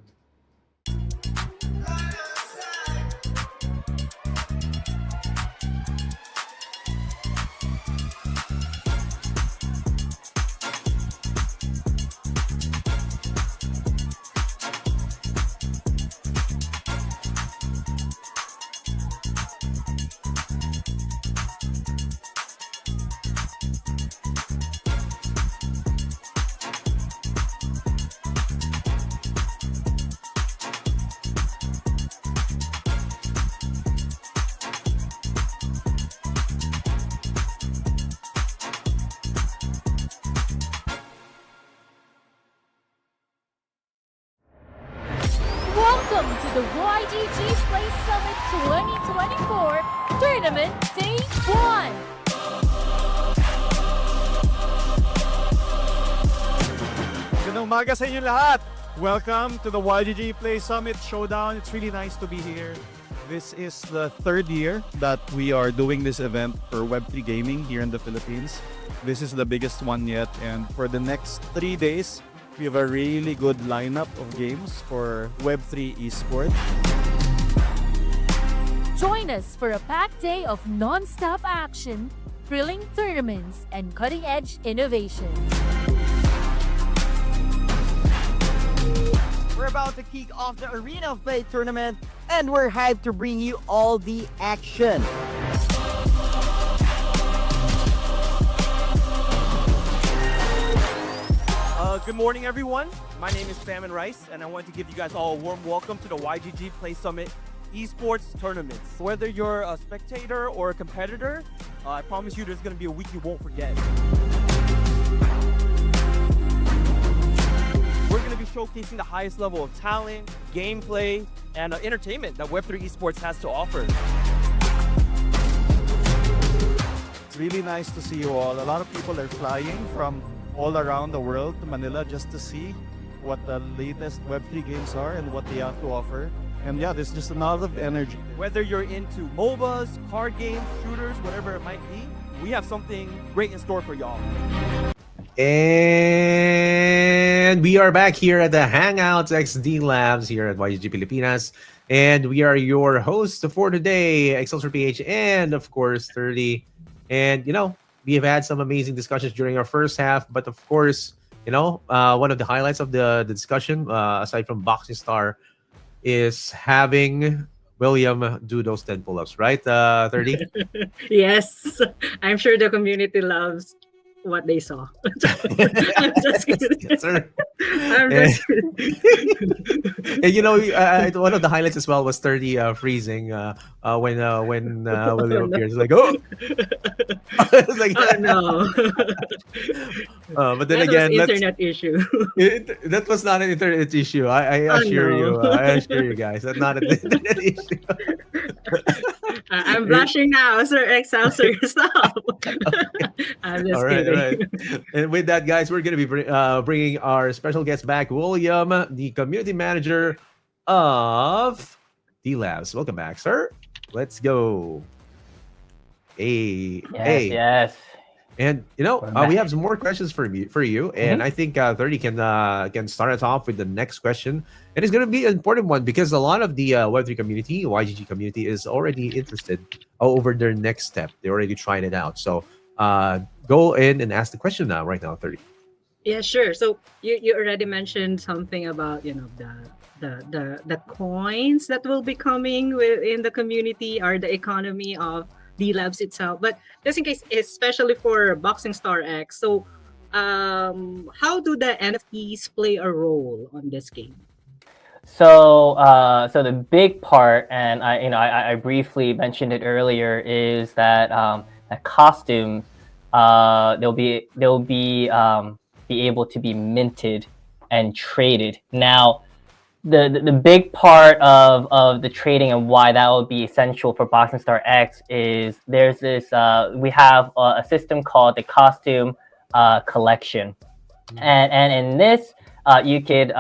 Welcome to the YGG Play Summit 2024 Tournament Day 1! Magandang umaga sa inyo lahat! Welcome to the YGG Play Summit Showdown. It's really nice to be here. This is the third year that we are doing this event for Web3 gaming here in the Philippines. This is the biggest one yet, and for the next 3 days, we have a really good lineup of games for Web3 esports. Join us for a packed day of non-stop action, thrilling tournaments, and cutting-edge innovation. We're about to kick off the Arena of Play tournament, and we're hyped to bring you all the action. Good morning, everyone. My name is Famine Rice, and I want to give you guys all a warm welcome to the YGG Play Summit Esports Tournaments. Whether you're a spectator or a competitor, I promise you there's going to be a week you won't forget. We're going to be showcasing the highest level of talent, gameplay, and entertainment that Web3 Esports has to offer. It's really nice to see you all. A lot of people are flying from all around the world to Manila just to see what the latest Web3 games are and what they have to offer. And yeah, there's just a lot of energy. Whether you're into MOBAs, card games, shooters, whatever it might be, we have something great in store for y'all. And we are back here at the Hangouts X Delabs here at YGG Pilipinas. And we are your hosts for today, Excelsior PH and, of course, 30. And, we have had some amazing discussions during our first half. But, of course, one of the highlights of the discussion, aside from Boxing Star, is having William do those 10 pull-ups, right, 30? Yes, I'm sure the community loves what they saw. I'm just kidding. Yes, sir. I'm just kidding. And one of the highlights as well was 30 freezing when William appears. Like, oh! It's like, Oh no. but then That again, was internet issue. that was not an internet issue. I Oh, assure no. you. I assure you guys, that's not an internet issue. I'm blushing now, Sir Excelsior. Stop. I'm just All right, kidding. all right. And with that, guys, we're going to be bringing our special guest back, William, the community manager of Delabs. Welcome back, sir. Let's go. Hey, hey. Yes. And we have some more questions for you, and I think 30 can start us off with the next question, and it's going to be an important one because a lot of the Web3 community, YGG community, is already interested over their next step. They already tried it out, so go in and ask the question now, right now, 30. Yeah, sure. So you already mentioned something about the coins that will be coming in the community or the economy of Delabs itself, but just in case, especially for Boxing Star X, so how do the NFTs play a role on this game? So the big part, and I briefly mentioned it earlier, is that costumes they'll be able to be minted and traded. Now, the big part of the trading and why that would be essential for Boxing Star X is there's this we have a system called the costume collection, and in this you could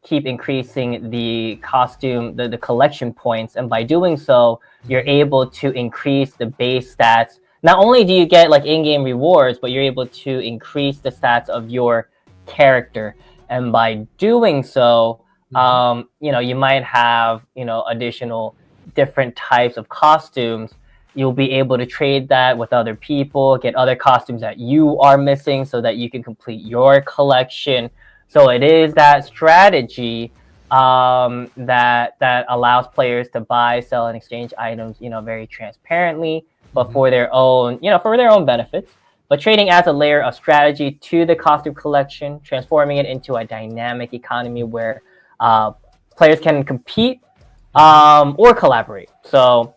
keep increasing the costume the collection points, and by doing so you're able to increase the base stats. Not only do you get like in-game rewards, but you're able to increase the stats of your character. And by doing so, you might have additional different types of costumes. You'll be able to trade that with other people, get other costumes that you are missing, so that you can complete your collection. So it is that strategy that allows players to buy, sell, and exchange items, very transparently, but for their own benefits. But trading adds a layer of strategy to the costume collection, transforming it into a dynamic economy where players can compete or collaborate. So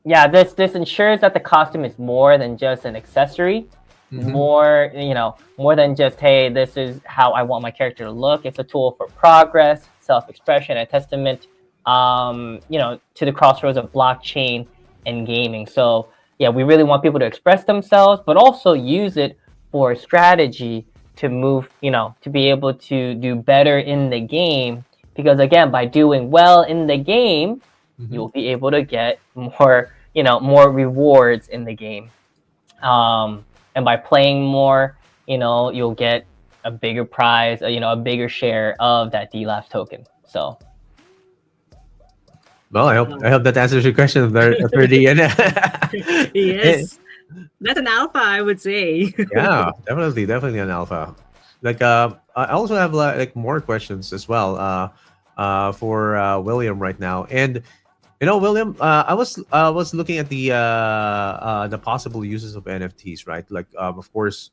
this ensures that the costume is more than just an accessory, more than just, hey, this is how I want my character to look. It's a tool for progress, self-expression, and testament to the crossroads of blockchain and gaming. So yeah, we really want people to express themselves, but also use it for strategy to move, to be able to do better in the game. Because again, by doing well in the game, you'll be able to get more rewards in the game. And by playing more, you'll get a bigger prize, a bigger share of that Delabs token. So. Well, I hope that answers your question, 30. And Yes, that's an alpha, I would say. yeah, definitely an alpha. Like, I also have like more questions as well for William right now. And William, I was looking at the possible uses of NFTs, right? Like, of course,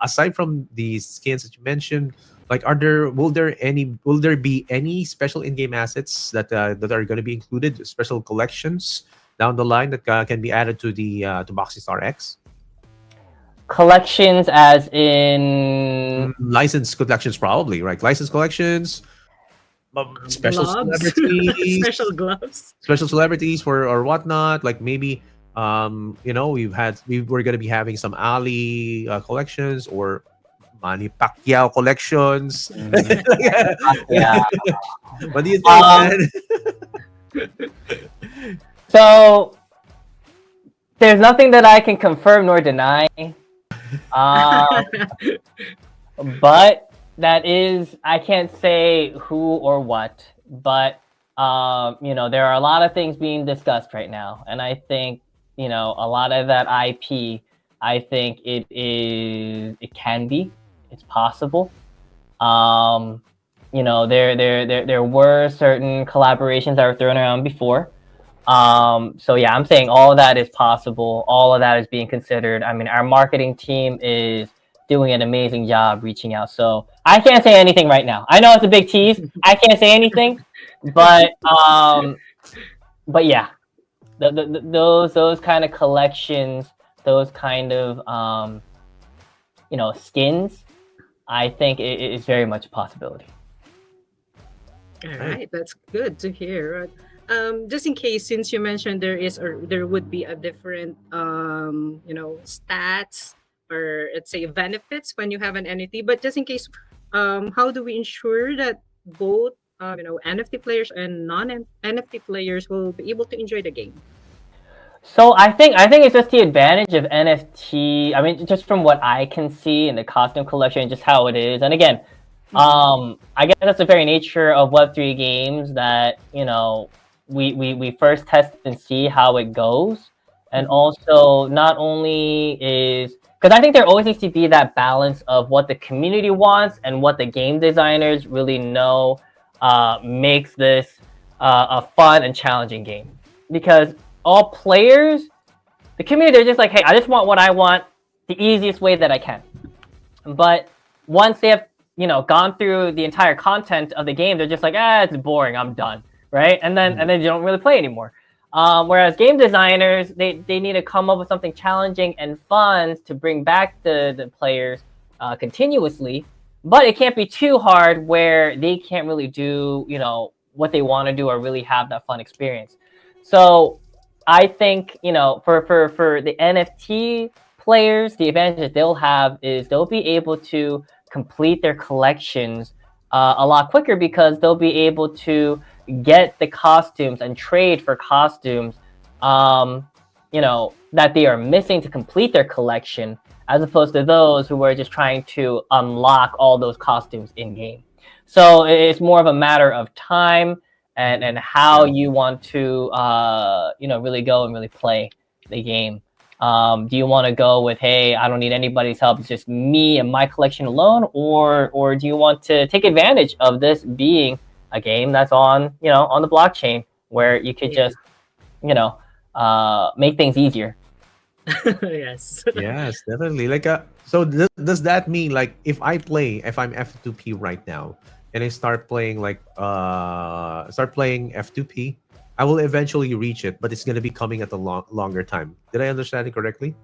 aside from the skins that you mentioned, like, will there be any special in-game assets that are going to be included, special collections down the line that can be added to the to Boxing Star X? Collections, as in licensed collections, probably, right? Licensed collections, special Gloves. celebrities, Special celebrities or whatnot. Like maybe we're gonna be having some Ali collections or Manny Pacquiao collections. Yeah. What do you think, man? So there's nothing that I can confirm nor deny. But that is, I can't say who or what, but there are a lot of things being discussed right now, and I think a lot of that IP, I think it's possible. There were certain collaborations that were thrown around before. So yeah, I'm saying all of that is possible. All of that is being considered. I mean, our marketing team is doing an amazing job reaching out. So I can't say anything right now. I know it's a big tease. I can't say anything, but yeah, those kind of collections, those kind of skins, I think it is very much a possibility. All right, that's good to hear. Just in case, since you mentioned there would be a different stats or let's say benefits when you have an NFT, but just in case, how do we ensure that both NFT players and non-NFT players will be able to enjoy the game? So I think it's just the advantage of NFT. I mean, just from what I can see in the costume collection, just how it is. And again, I guess that's the very nature of Web3 games that we first test and see how it goes, and also not only is because I think there always needs to be that balance of what the community wants and what the game designers really know makes this a fun and challenging game. Because all players, the community, they're just like, hey, I just want what I want the easiest way that I can. But once they have gone through the entire content of the game, they're just like, it's boring, I'm done, right? And then you don't really play anymore. Whereas game designers, they need to come up with something challenging and fun to bring back the players continuously. but it can't be too hard where they can't really do, what they want to do or really have that fun experience. So I think, for the NFT players, the advantage that they'll have is they'll be able to complete their collections a lot quicker because they'll be able to get the costumes and trade for costumes, that they are missing to complete their collection, as opposed to those who are just trying to unlock all those costumes in game. So it's more of a matter of time and how you want to really go and really play the game. Do you want to go with, hey, I don't need anybody's help, it's just me and my collection alone, or do you want to take advantage of this being a game that's on the blockchain where you could just make things easier? Yes. Yes, definitely. Does that mean like if I'm F2P right now and I start playing F2P, I will eventually reach it, but it's gonna be coming at a longer time. Did I understand it correctly?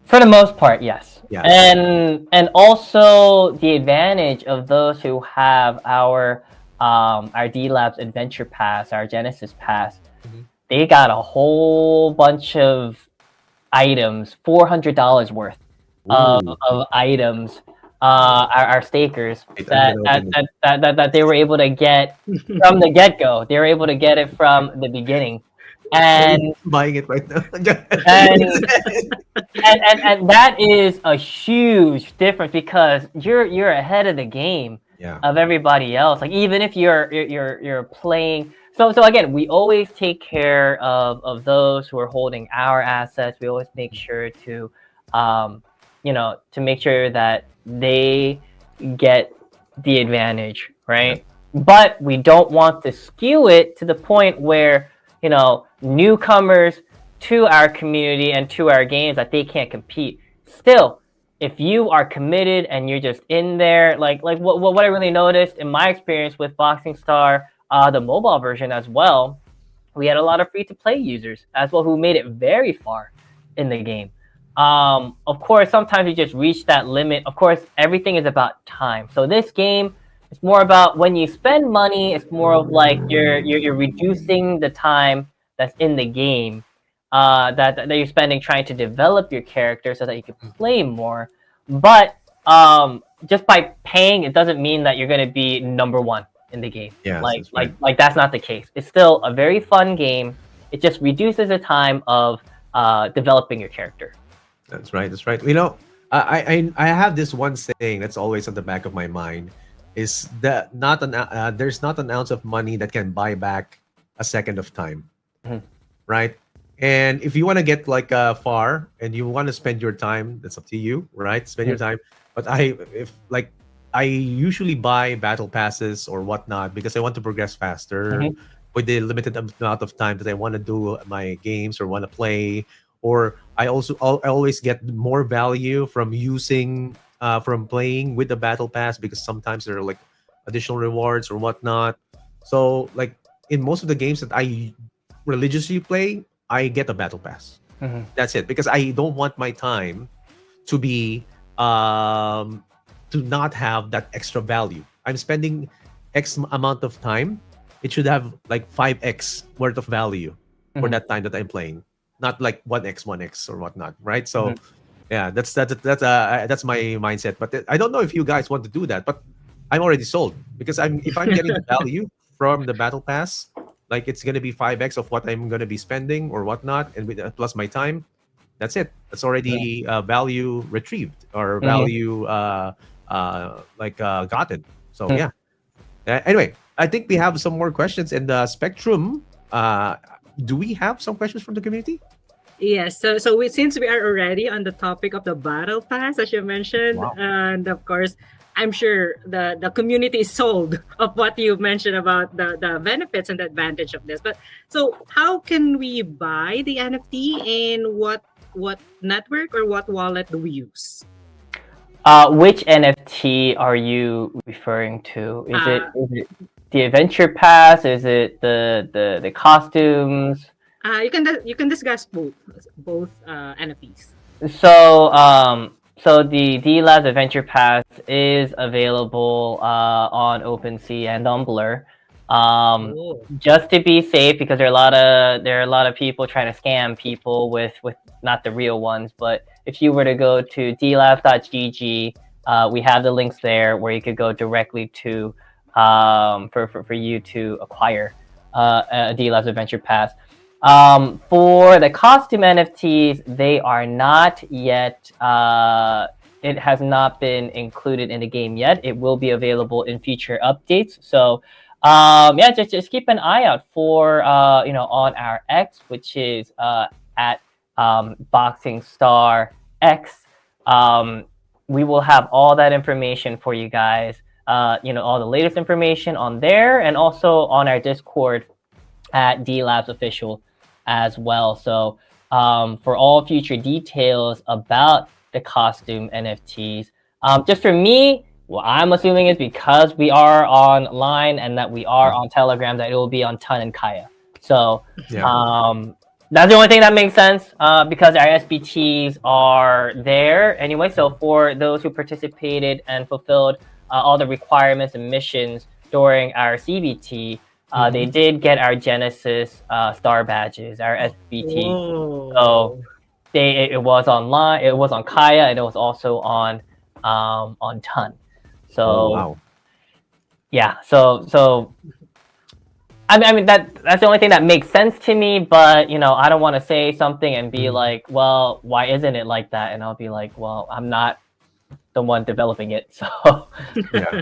For the most part, yes. Yeah. And also the advantage of those who have our Delabs Adventure Pass, our Genesis Pass, they got a whole bunch of items, $400 worth of items. Our stakers that they were able to get from the get-go. They were able to get it from the beginning. And buying it right now. and that is a huge difference because you're ahead of the game of everybody else. Like even if you're playing. So again, we always take care of those who are holding our assets. We always make sure to make sure that they get the advantage, right? But we don't want to skew it to the point where newcomers to our community and to our games that they can't compete. Still, if you are committed and you're just in there, like what I really noticed in my experience with Boxing Star, the mobile version as well, we had a lot of free-to-play users as well who made it very far in the game. Of course, sometimes you just reach that limit. Of course, everything is about time. So this game, it's more about when you spend money, it's more of like you're reducing the time that's in the game that you're spending trying to develop your character so that you can play more. But just by paying, it doesn't mean that you're going to be number one in the game. Yes, like that's not the case. It's still a very fun game. It just reduces the time of developing your character. That's right. I have this one saying that's always at the back of my mind, is that there's not an ounce of money that can buy back a second of time, right? And if you want to get far and you want to spend your time, that's up to you, right? Spend your time. But I usually buy battle passes or whatnot because I want to progress faster with the limited amount of time that I want to do my games or want to play. Or I always get more value from playing with the battle pass because sometimes there are like additional rewards or whatnot. So like in most of the games that I religiously play, I get a battle pass. That's it, because I don't want my time to be to not have that extra value. I'm spending X amount of time. It should have like 5x worth of value for that time that I'm playing. Not like 1x or whatnot, right? So, yeah, that's my mindset. But I don't know if you guys want to do that. But I'm already sold because if I'm getting the value from the battle pass, like it's gonna be 5x of what I'm gonna be spending or whatnot, and with plus my time, that's it. That's already value retrieved or value gotten. So yeah. Anyway, I think we have some more questions in the spectrum. Do we have some questions from the community? Yes, since we are already on the topic of the battle pass, as you mentioned, and of course, I'm sure the community is sold of what you mentioned about the benefits and the advantage of this. But so how can we buy the NFT and what network or what wallet do we use? Which NFT are you referring to? Is it the adventure pass? Is it the costumes? You can discuss both NFTs. so the Delabs Adventure Pass is available on OpenSea and on Blur. Oh. Just to be safe, because there are a lot of people trying to scam people with not the real ones. But if you were to go to dlabs.gg, we have the links there where you could go directly to for you to acquire a Delabs Adventure Pass. For the costume NFTs, they are not yet. It has not been included in the game yet. It will be available in future updates. So, yeah, just keep an eye out for on our X, which is at Boxing Star X. We will have all that information for you guys. All the latest information on there, and also on our Discord at DLabs Official as well. So for all future details about the costume NFTs, just for me, what I'm assuming is because we are online and that we are on Telegram, that it will be on Ton and Kaya. So that's the only thing that makes sense, because our SBTs are there anyway. So for those who participated and fulfilled all the requirements and missions during our CBT, they did get our Genesis star badges, our SBT. Oh. So it was online, it was on Kaya, and it was also on Ton. So wow. yeah, so I mean that's the only thing that makes sense to me. But I don't want to say something and be like, well, why isn't it like that? And I'll be like, well, I'm not the one developing it, so Yeah.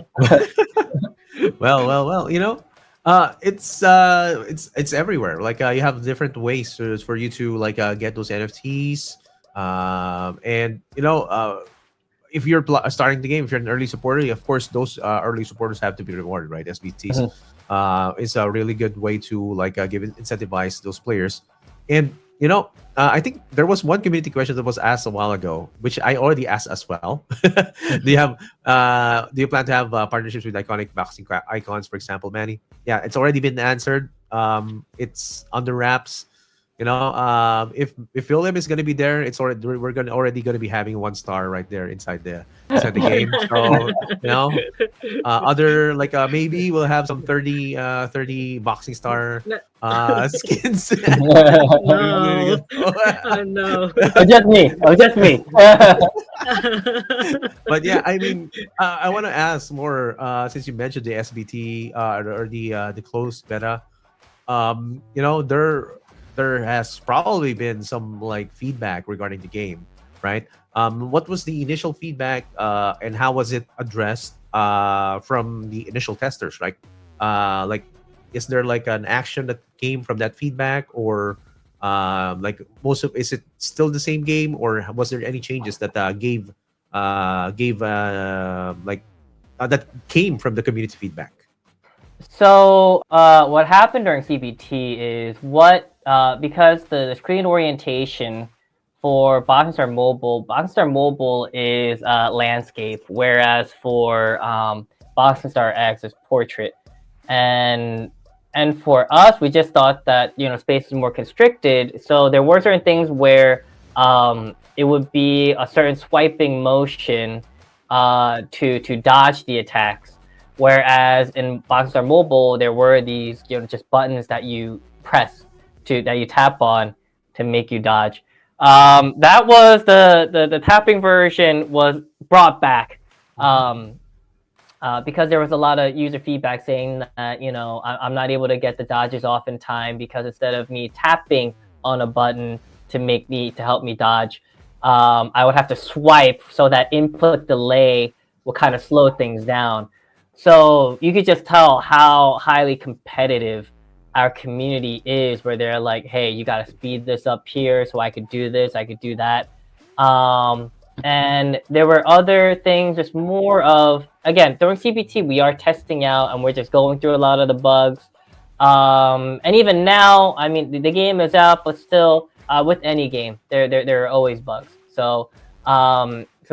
well. It's everywhere. Like you have different ways for you to like get those NFTs. And if you're starting the game, if you're an early supporter, of course those early supporters have to be rewarded, right? SBTs is a really good way to like incentivize those players. And I think there was one community question that was asked a while ago, which I already asked as well. Do you plan to have partnerships with iconic boxing icons, for example, Manny? Yeah, it's already been answered. It's under wraps. If Philip is gonna be there, it's already already gonna be having 1 star right there inside the game. So other like maybe we'll have some 30 boxing star skins. No. Oh, no. just me. But yeah, I mean, I want to ask more since you mentioned the SBT or the closed beta. There has probably been some like feedback regarding the game, right? What was the initial feedback and how was it addressed from the initial testers? Like, is there like an action that came from that feedback, or like is it still the same game, or was there any changes that gave that came from the community feedback? So what happened during CBT is because the screen orientation for Boxing Star Mobile is landscape, whereas for Boxing Star X is portrait. And for us, we just thought that space is more constricted. So there were certain things where it would be a certain swiping motion to dodge the attacks. Whereas in Boxing Star Mobile, there were these just buttons that you press that you tap on to make you dodge. That was the tapping version was brought back because there was a lot of user feedback saying that I'm not able to get the dodges off in time because instead of me tapping on a button to help me dodge, I would have to swipe, so that input delay will kind of slow things down. So you could just tell how highly competitive our community is, where they're like, hey, you got to speed this up here so I could do this, I could do that. And there were other things, just more of, again, during CBT, we are testing out and we're just going through a lot of the bugs. And even now, I mean, the game is out, but still, with any game, there are always bugs. So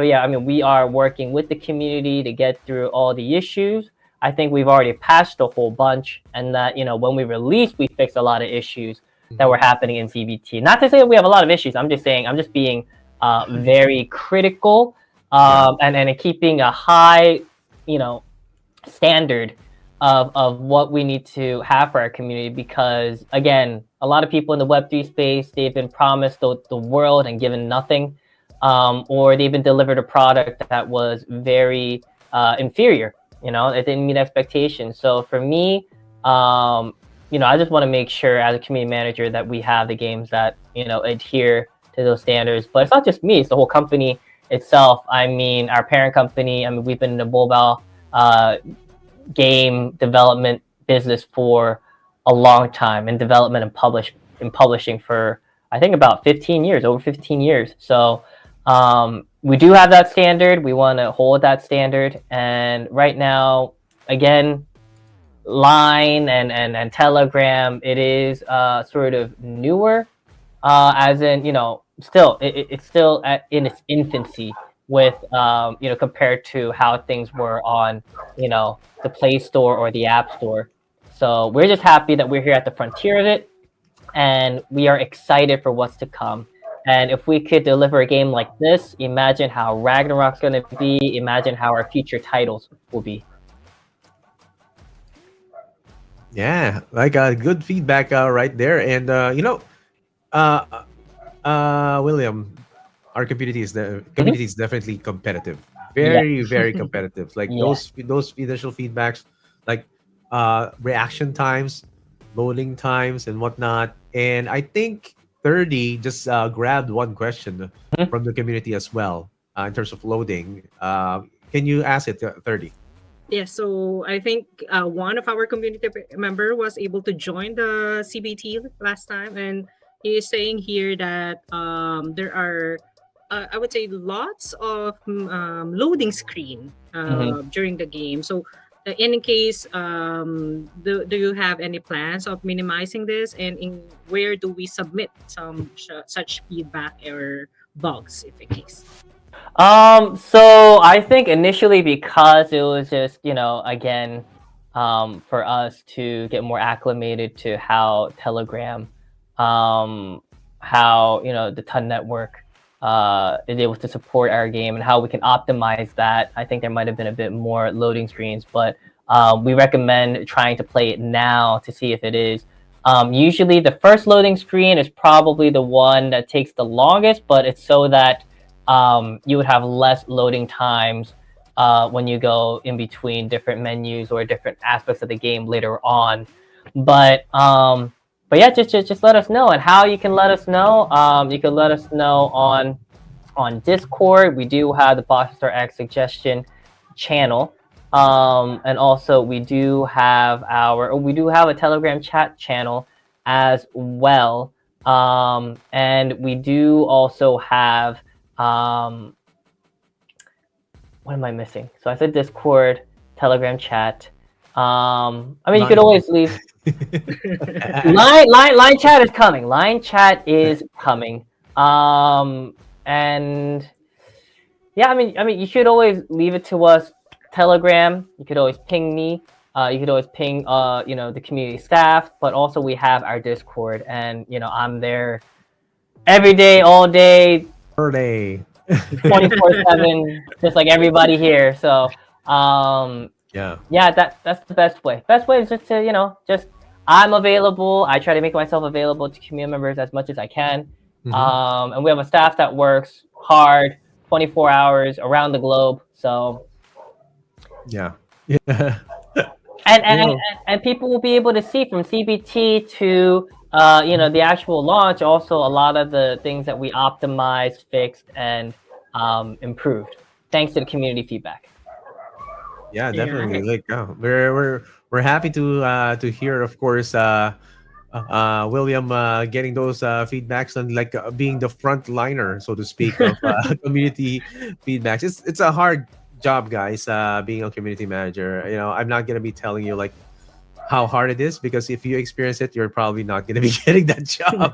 yeah, I mean, we are working with the community to get through all the issues. I think we've already patched a whole bunch, and that when we release, we fixed a lot of issues that were happening in CBT. Not to say that we have a lot of issues. I'm just saying, I'm just being very critical and keeping a high, you know, standard of what we need to have for our community, because again, a lot of people in the Web3 space, they've been promised the world and given nothing, or they've been delivered a product that was very inferior. You know, it didn't meet expectations. So for me, you know, I just want to make sure as a community manager that we have the games that, you know, adhere to those standards. But it's not just me; it's the whole company itself. I mean, our parent company. I mean, we've been in the mobile game development business for a long time, and development and publishing for, I think, about 15 years, over 15 years. So we do have that standard. We want to hold that standard. And right now, again, Line and Telegram, it is sort of newer, as in, you know, still it's still in its infancy with you know, compared to how things were on, you know, the Play Store or the App Store. So we're just happy that we're here at the frontier of it, and we are excited for what's to come. And if we could deliver a game like this, imagine how Ragnarok's going to be. Imagine how our future titles will be. Yeah, like good feedback right there. And you know, William, our community is definitely competitive, very competitive. Like Yeah. those initial feedbacks, like reaction times, loading times, and whatnot. And I think 30 just grabbed one question from the community as well in terms of loading. Can you ask it, 30? Yeah, so I think one of our community member was able to join the CBT last time, and he is saying here that there are, I would say, lots of loading screen during the game. So, in case, do you have any plans of minimizing this, and where do we submit some such feedback or bugs, if in case? So I think initially, because it was just, you know, again, for us to get more acclimated to how Telegram, how, you know, the Ton Network is able to support our game and how we can optimize that. I think there might have been a bit more loading screens, but we recommend trying to play it now to see if it is. Usually the first loading screen is probably the one that takes the longest, but it's so that you would have less loading times when you go in between different menus or different aspects of the game later on. But yeah, just let us know. And how you can let us know, you can let us know on Discord. We do have the Boxstar X suggestion channel, and also we do have a Telegram chat channel as well, and we do also have what am I missing? So I said Discord, Telegram chat. I mean, you could always leave. Line chat is coming. Line chat is coming. And yeah, I mean, you should always leave it to us. Telegram, you could always ping me. You could always ping, you know, the community staff. But also, we have our Discord, and you know, I'm there every day, all day, Per day. 24/7, just like everybody here. So Yeah. that's the best way. Best way is just to, you know, just I'm available. I try to make myself available to community members as much as I can. And we have a staff that works hard 24 hours around the globe. So Yeah. and people will be able to see from CBT to you know, the actual launch, also a lot of the things that we optimized, fixed, and improved thanks to the community feedback. Yeah, definitely. Like we're happy to hear, of course, William getting those feedbacks and like being the front liner, so to speak, of community feedbacks. It's a hard job, guys. Being a community manager, you know, I'm not gonna be telling you like how hard it is, because if you experience it, you're probably not gonna be getting that job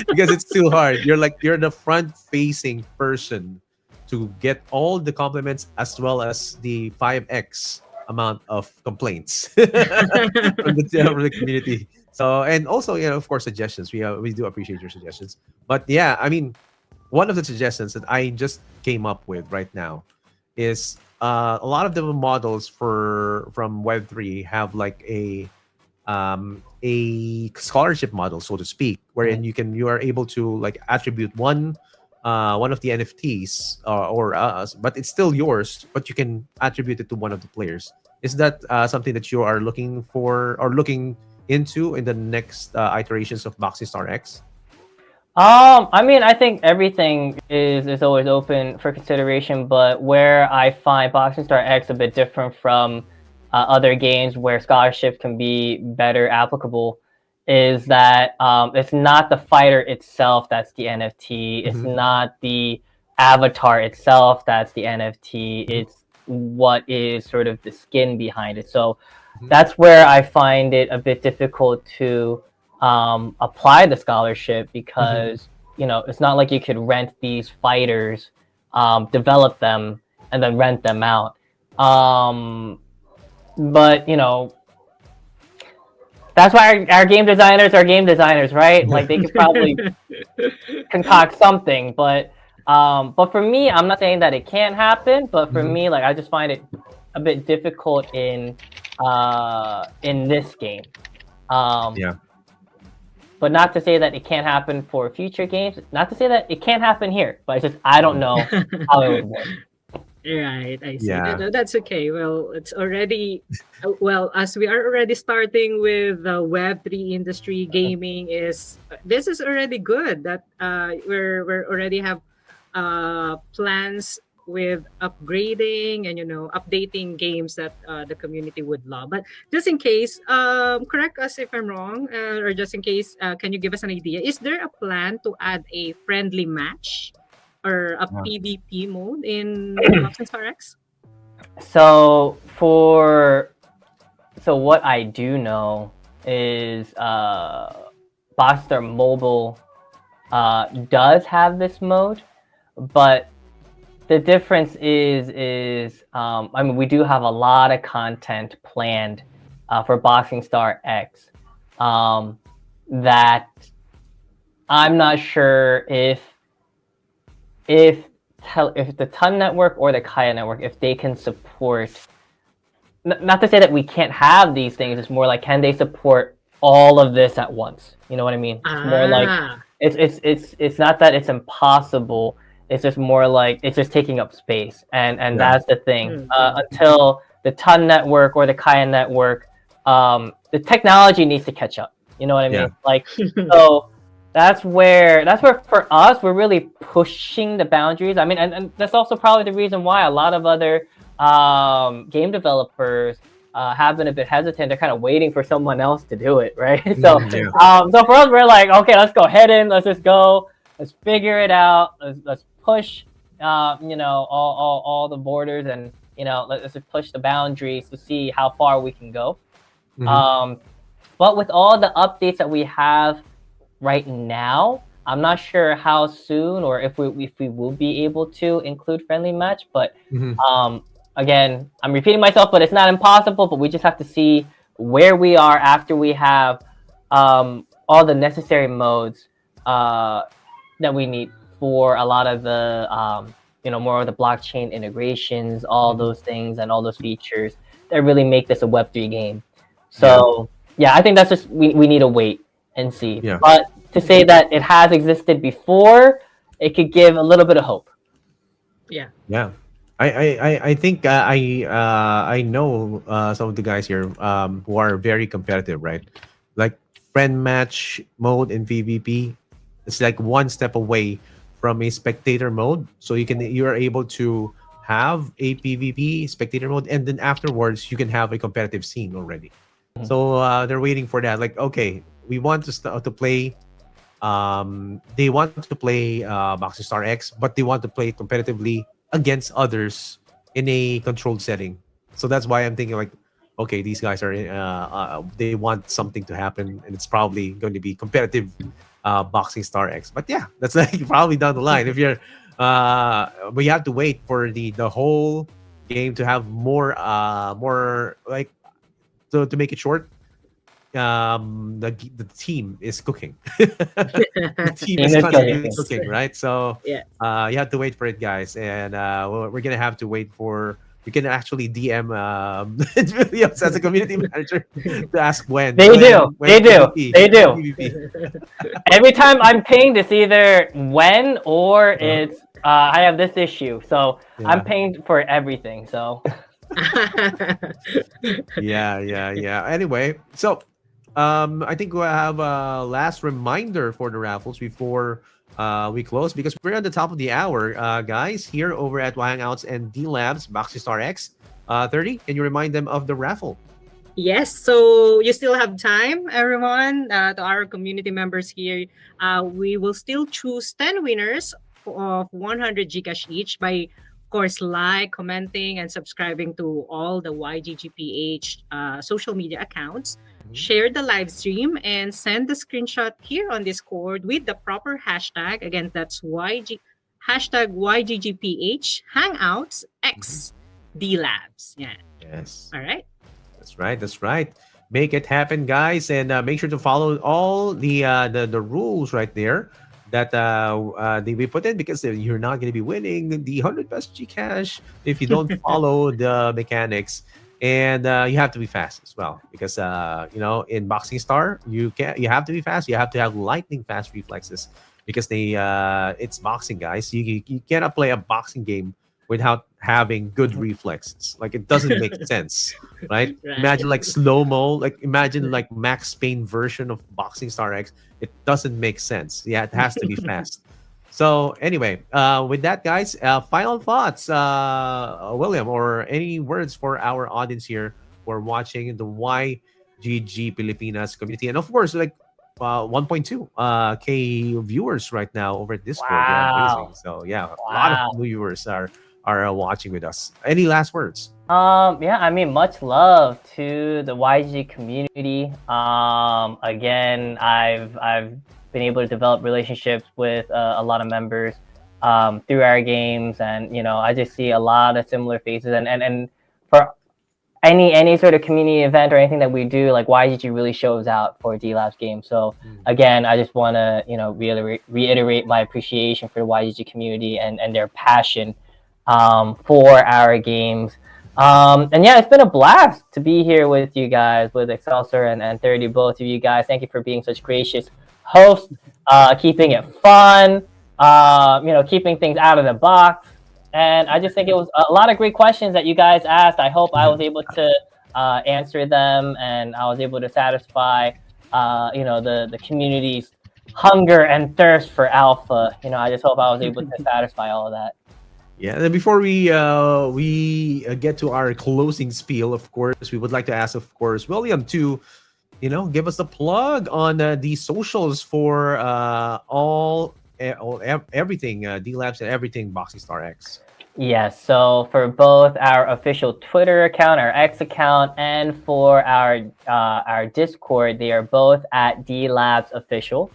because it's too hard. You're the front facing person to get all the compliments as well as the 5x amount of complaints from the community. So, and also, you know, of course, suggestions. We do appreciate your suggestions. But yeah, I mean, one of the suggestions that I just came up with right now is a lot of the models from Web3 have like a scholarship model, so to speak, wherein you are able to like attribute one of the NFTs but it's still yours, but you can attribute it to one of the players. Is that something that you are looking for or looking into in the next iterations of Boxing Star X? I mean, I think everything is always open for consideration, but where I find Boxing Star X a bit different from other games where scholarship can be better applicable is that it's not the fighter itself that's the NFT. It's not the avatar itself that's the NFT. It's what is sort of the skin behind it. So that's where I find it a bit difficult to apply the scholarship because it's not like you could rent these fighters, develop them, and then rent them out. But that's why our game designers are game designers, right? Like they could probably concoct something, but for me, I'm not saying that it can't happen, but for me, like I just find it a bit difficult in this game. But not to say that it can't happen for future games. Not to say that it can't happen here, but it's just I don't know how it would work. Right, I see. Yeah. That's okay. Well, it's already as we are already starting with the Web3 industry, gaming this is already good. That we're already have plans with upgrading and updating games that the community would love. But just in case, correct us if I'm wrong, or just in case, can you give us an idea? Is there a plan to add a friendly match or a PvP mode in Boxing Star X? So what I do know is Boxster Mobile does have this mode, but the difference is I mean we do have a lot of content planned for Boxing Star X that I'm not sure if the Ton Network or the Kaya Network, if they can support, not to say that we can't have these things, it's more like, can they support all of this at once? You know what I mean? It's more like, it's not that it's impossible, it's just more like, it's just taking up space. And that's the thing. Until the Ton Network or the Kaya Network, the technology needs to catch up. You know what I mean? Yeah. Like, so that's where for us we're really pushing the boundaries. I mean, and that's also probably the reason why a lot of other game developers have been a bit hesitant. They're kind of waiting for someone else to do it, right? So so for us, we're like, okay, let's go head in, let's just go, let's figure it out, let's push all the borders, and let's just push the boundaries to see how far we can go. But with all the updates that we have right now, I'm not sure how soon or if we will be able to include friendly match. But again, I'm repeating myself, but it's not impossible. But we just have to see where we are after we have all the necessary modes that we need for a lot of the more of the blockchain integrations, all those things and all those features that really make this a Web3 game. So yeah, I think that's just we need to wait and see. Yeah. But to say that it has existed before, it could give a little bit of hope. Yeah. Yeah. I think I know some of the guys here who are very competitive, right? Like friend match mode in PvP, it's like one step away from a spectator mode. So you are able to have a PvP spectator mode, and then afterwards you can have a competitive scene already. So they're waiting for that. Like, okay, we want to play. They want to play Boxing Star X, but they want to play competitively against others in a controlled setting. So that's why I'm thinking like, okay, these guys are they want something to happen, and it's probably going to be competitive Boxing Star X. But yeah, that's like probably down the line. If you're, we have to wait for the whole game to have more like. So to make it short, the team is cooking. The team Team is is constantly cooking. cooking, right? So Yeah. you have to wait for it, guys, and we're gonna have to wait for. We can actually DM Williams as a community manager to ask when They do. They do. PvP, They when do. PvP. Every time I'm pinged, it's either when or Uh, it's I have this issue. So I'm yeah. pinged for everything. So Yeah. Anyway, so I think we'll have a last reminder for the raffles before we close because we're at the top of the hour, guys. Here over at Hangouts and Delabs, Boxy Star X 30. Can you remind them of the raffle? Yes, so you still have time, everyone. To our community members here, we will still choose 10 winners of 100 Gcash each by, of course, like, commenting, and subscribing to all the YGGPH social media accounts. Mhm. Share the live stream and send the screenshot here on Discord with the proper hashtag. Again, that's hashtag YGGPH Hangouts X Delabs. Yeah. Yes. All right. That's right. That's right. Make it happen, guys, and make sure to follow all the rules right there that we put in because you're not going to be winning the 100 best Gcash if you don't follow the mechanics, and you have to be fast as well because in Boxing Star you have to be fast. You have to have lightning fast reflexes because it's boxing, guys. You cannot play a boxing game without having good reflexes. Like it doesn't make sense, right? Right. Imagine like slow mo, like imagine like Max Payne version of Boxing Star X. It doesn't make sense. Yeah, it has to be fast. So anyway, with that, guys, final thoughts, William, or any words for our audience here who are watching the YGG Pilipinas community, and of course, like 1.2 K viewers right now over at Discord. Yeah, amazing. wow. So yeah, a lot of Wow. new viewers are watching with us. Any last words? Yeah, I mean, much love to the YG community. Again, I've been able to develop relationships with a lot of members through our games, and I just see a lot of similar faces. And for any sort of community event or anything that we do, like YGG really shows out for D-Labs games. So again, I just want to reiterate my appreciation for the YGG community and their passion for our games. And yeah, it's been a blast to be here with you guys, with Excelsior and 30, both of you guys. Thank you for being such gracious hosts, keeping it fun, keeping things out of the box. And I just think it was a lot of great questions that you guys asked. I hope I was able to answer them, and I was able to satisfy, the community's hunger and thirst for alpha. I just hope I was able to satisfy all of that. Yeah, and then before we get to our closing spiel, of course, we would like to ask, of course, William to, give us a plug on the socials for everything, D-Labs and everything Boxing Star X. Yes, so for both our official Twitter account, our X account, and for our Discord, they are both at DLabs Official.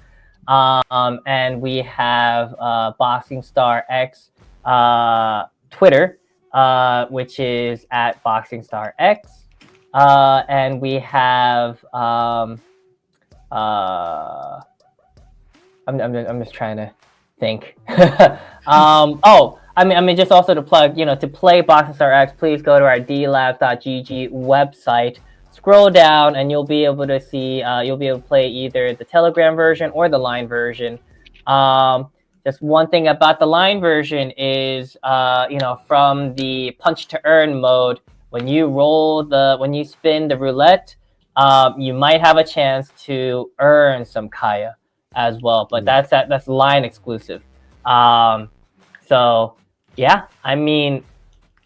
And we have Boxing Star X Twitter, which is at Boxing Star X. And we have I'm just trying to think. I mean, just also to plug, to play Boxing Star X, please go to our dlabs.gg website. Scroll down, and you'll be able to see. You'll be able to play either the Telegram version or the line version. Just one thing about the line version is, from the punch to earn mode, when you spin the roulette, you might have a chance to earn some Kaya as well, but that's line exclusive. So yeah, I mean,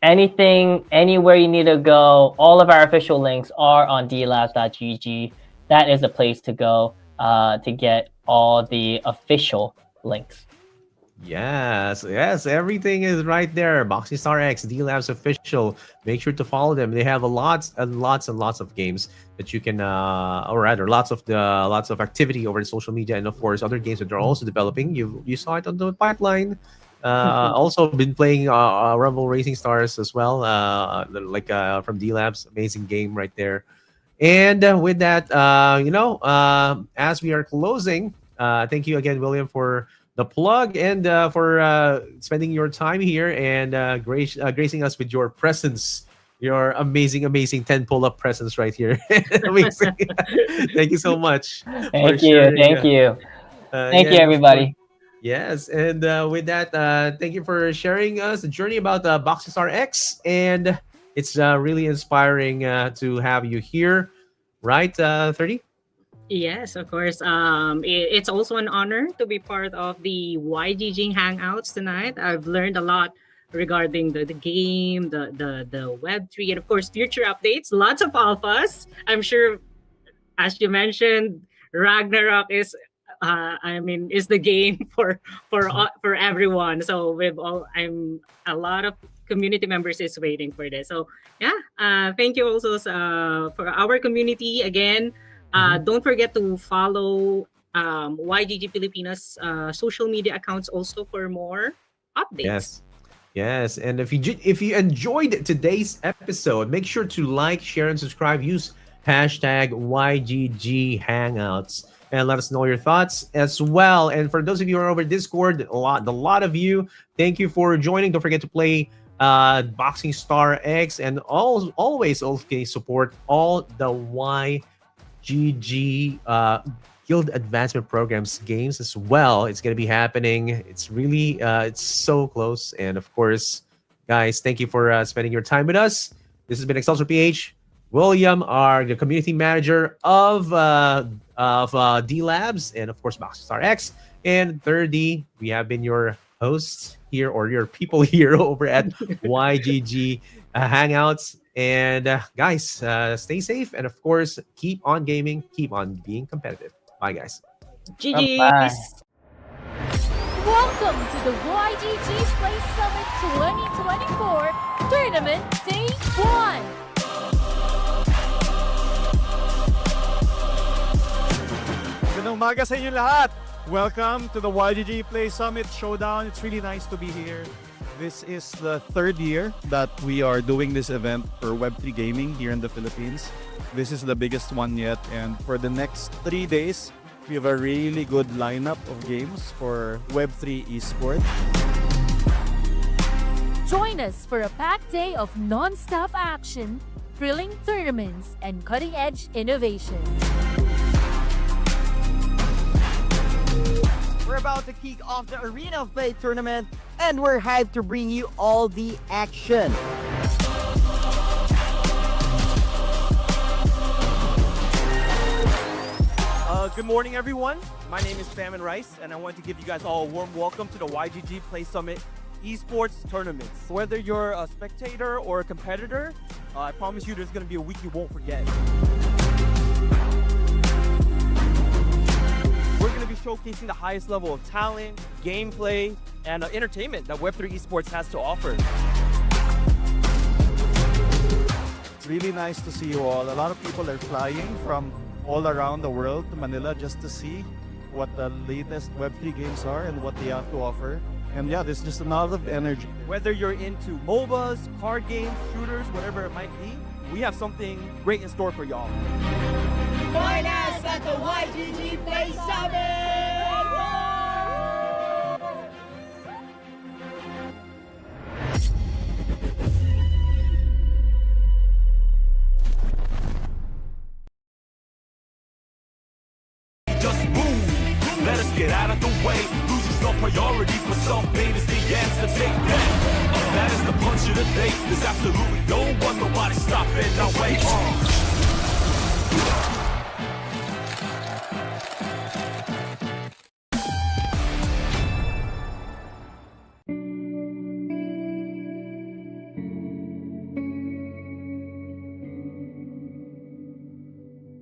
anywhere you need to go, all of our official links are on dlabs.gg. That is a place to go to get all the official links. Yes, everything is right there. Boxing Star X, D-Labs Official. Make sure to follow them. They have lots and lots of games that you can, or rather, lots of activity over in social media, and of course, other games that they're also developing. You saw it on the pipeline. Also been playing Rumble Racing Stars as well, from D-Labs. Amazing game right there. And with that, as we are closing, thank you again, William, for the plug and for spending your time here and gracing us with your presence, your amazing, amazing 10 pull-up presence right here. Amazing. Thank you so much for Thank you. sharing. Thank you. Thank Yeah, you, and of course, everybody. yes. And with that, thank you for sharing us the journey about Boxing Star X. And it's really inspiring to have you here, right, 30? Yes, of course. It's also an honor to be part of the YGG Hangouts tonight. I've learned a lot regarding the game, the Web3, and of course, future updates. Lots of alphas. I'm sure, as you mentioned, Ragnarok is the game for everyone. So I'm a lot of community members is waiting for this. So yeah, thank you also for our community again. Don't forget to follow YGG Filipinas social media accounts also for more updates. Yes. Yes, and if you enjoyed today's episode, make sure to like, share, and subscribe. Use hashtag YGG Hangouts and let us know your thoughts as well. And for those of you who are over Discord, a lot of you, thank you for joining. Don't forget to play Boxing Star X and always okay support all the YGG Guild Advancement Programs games as well. It's going to be happening. It's really, it's so close. And of course, guys, thank you for spending your time with us. This has been Excelsior PH. William, the community manager of Delabs, and of course, Boxing Star X. And 30, we have been your hosts here, or your people here over at YGG Hangouts. And guys, stay safe. And of course, keep on gaming, keep on being competitive. Bye, guys. Bye. GG's. Welcome to the YGG Play Summit 2024 Tournament Day 1! Magandang umaga sa inyo lahat! Welcome to the YGG Play Summit Showdown. It's really nice to be here. This is the third year that we are doing this event for Web3 gaming here in the Philippines. This is the biggest one yet, and for the next 3 days, we have a really good lineup of games for Web3 esports. Join us for a packed day of non-stop action, thrilling tournaments, and cutting-edge innovation. We're about to kick off the Arena of Play tournament, and we're hyped to bring you all the action. Good morning, everyone. My name is Famine Rice, and I want to give you guys all a warm welcome to the YGG Play Summit Esports Tournaments. Whether you're a spectator or a competitor, I promise you there's going to be a week you won't forget. We're going to be showcasing the highest level of talent, gameplay, and entertainment that Web3 Esports has to offer. It's really nice to see you all. A lot of people are flying from all around the world to Manila just to see what the latest Web3 games are and what they have to offer. And yeah, there's just a lot of energy. Whether you're into MOBAs, card games, shooters, whatever it might be, we have something great in store for y'all. Join us at the YGG Play Summit! Just move, let us get out of the way. Losing's no priority, but self-made is the answer. Take that. That is the punch of the day. There's absolutely no one, nobody stopping our way.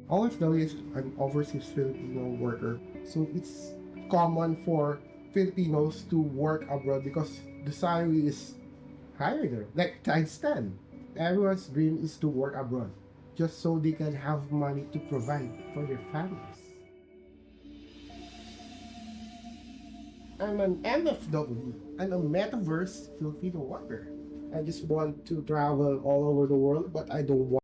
OFW is an overseas Filipino worker, so it's common for Filipinos to work abroad because the salary is higher there, like times 10. Everyone's dream is to work abroad, just so they can have money to provide for their families. I'm an MFW. I'm a metaverse Filipino worker. I just want to travel all over the world, but I don't want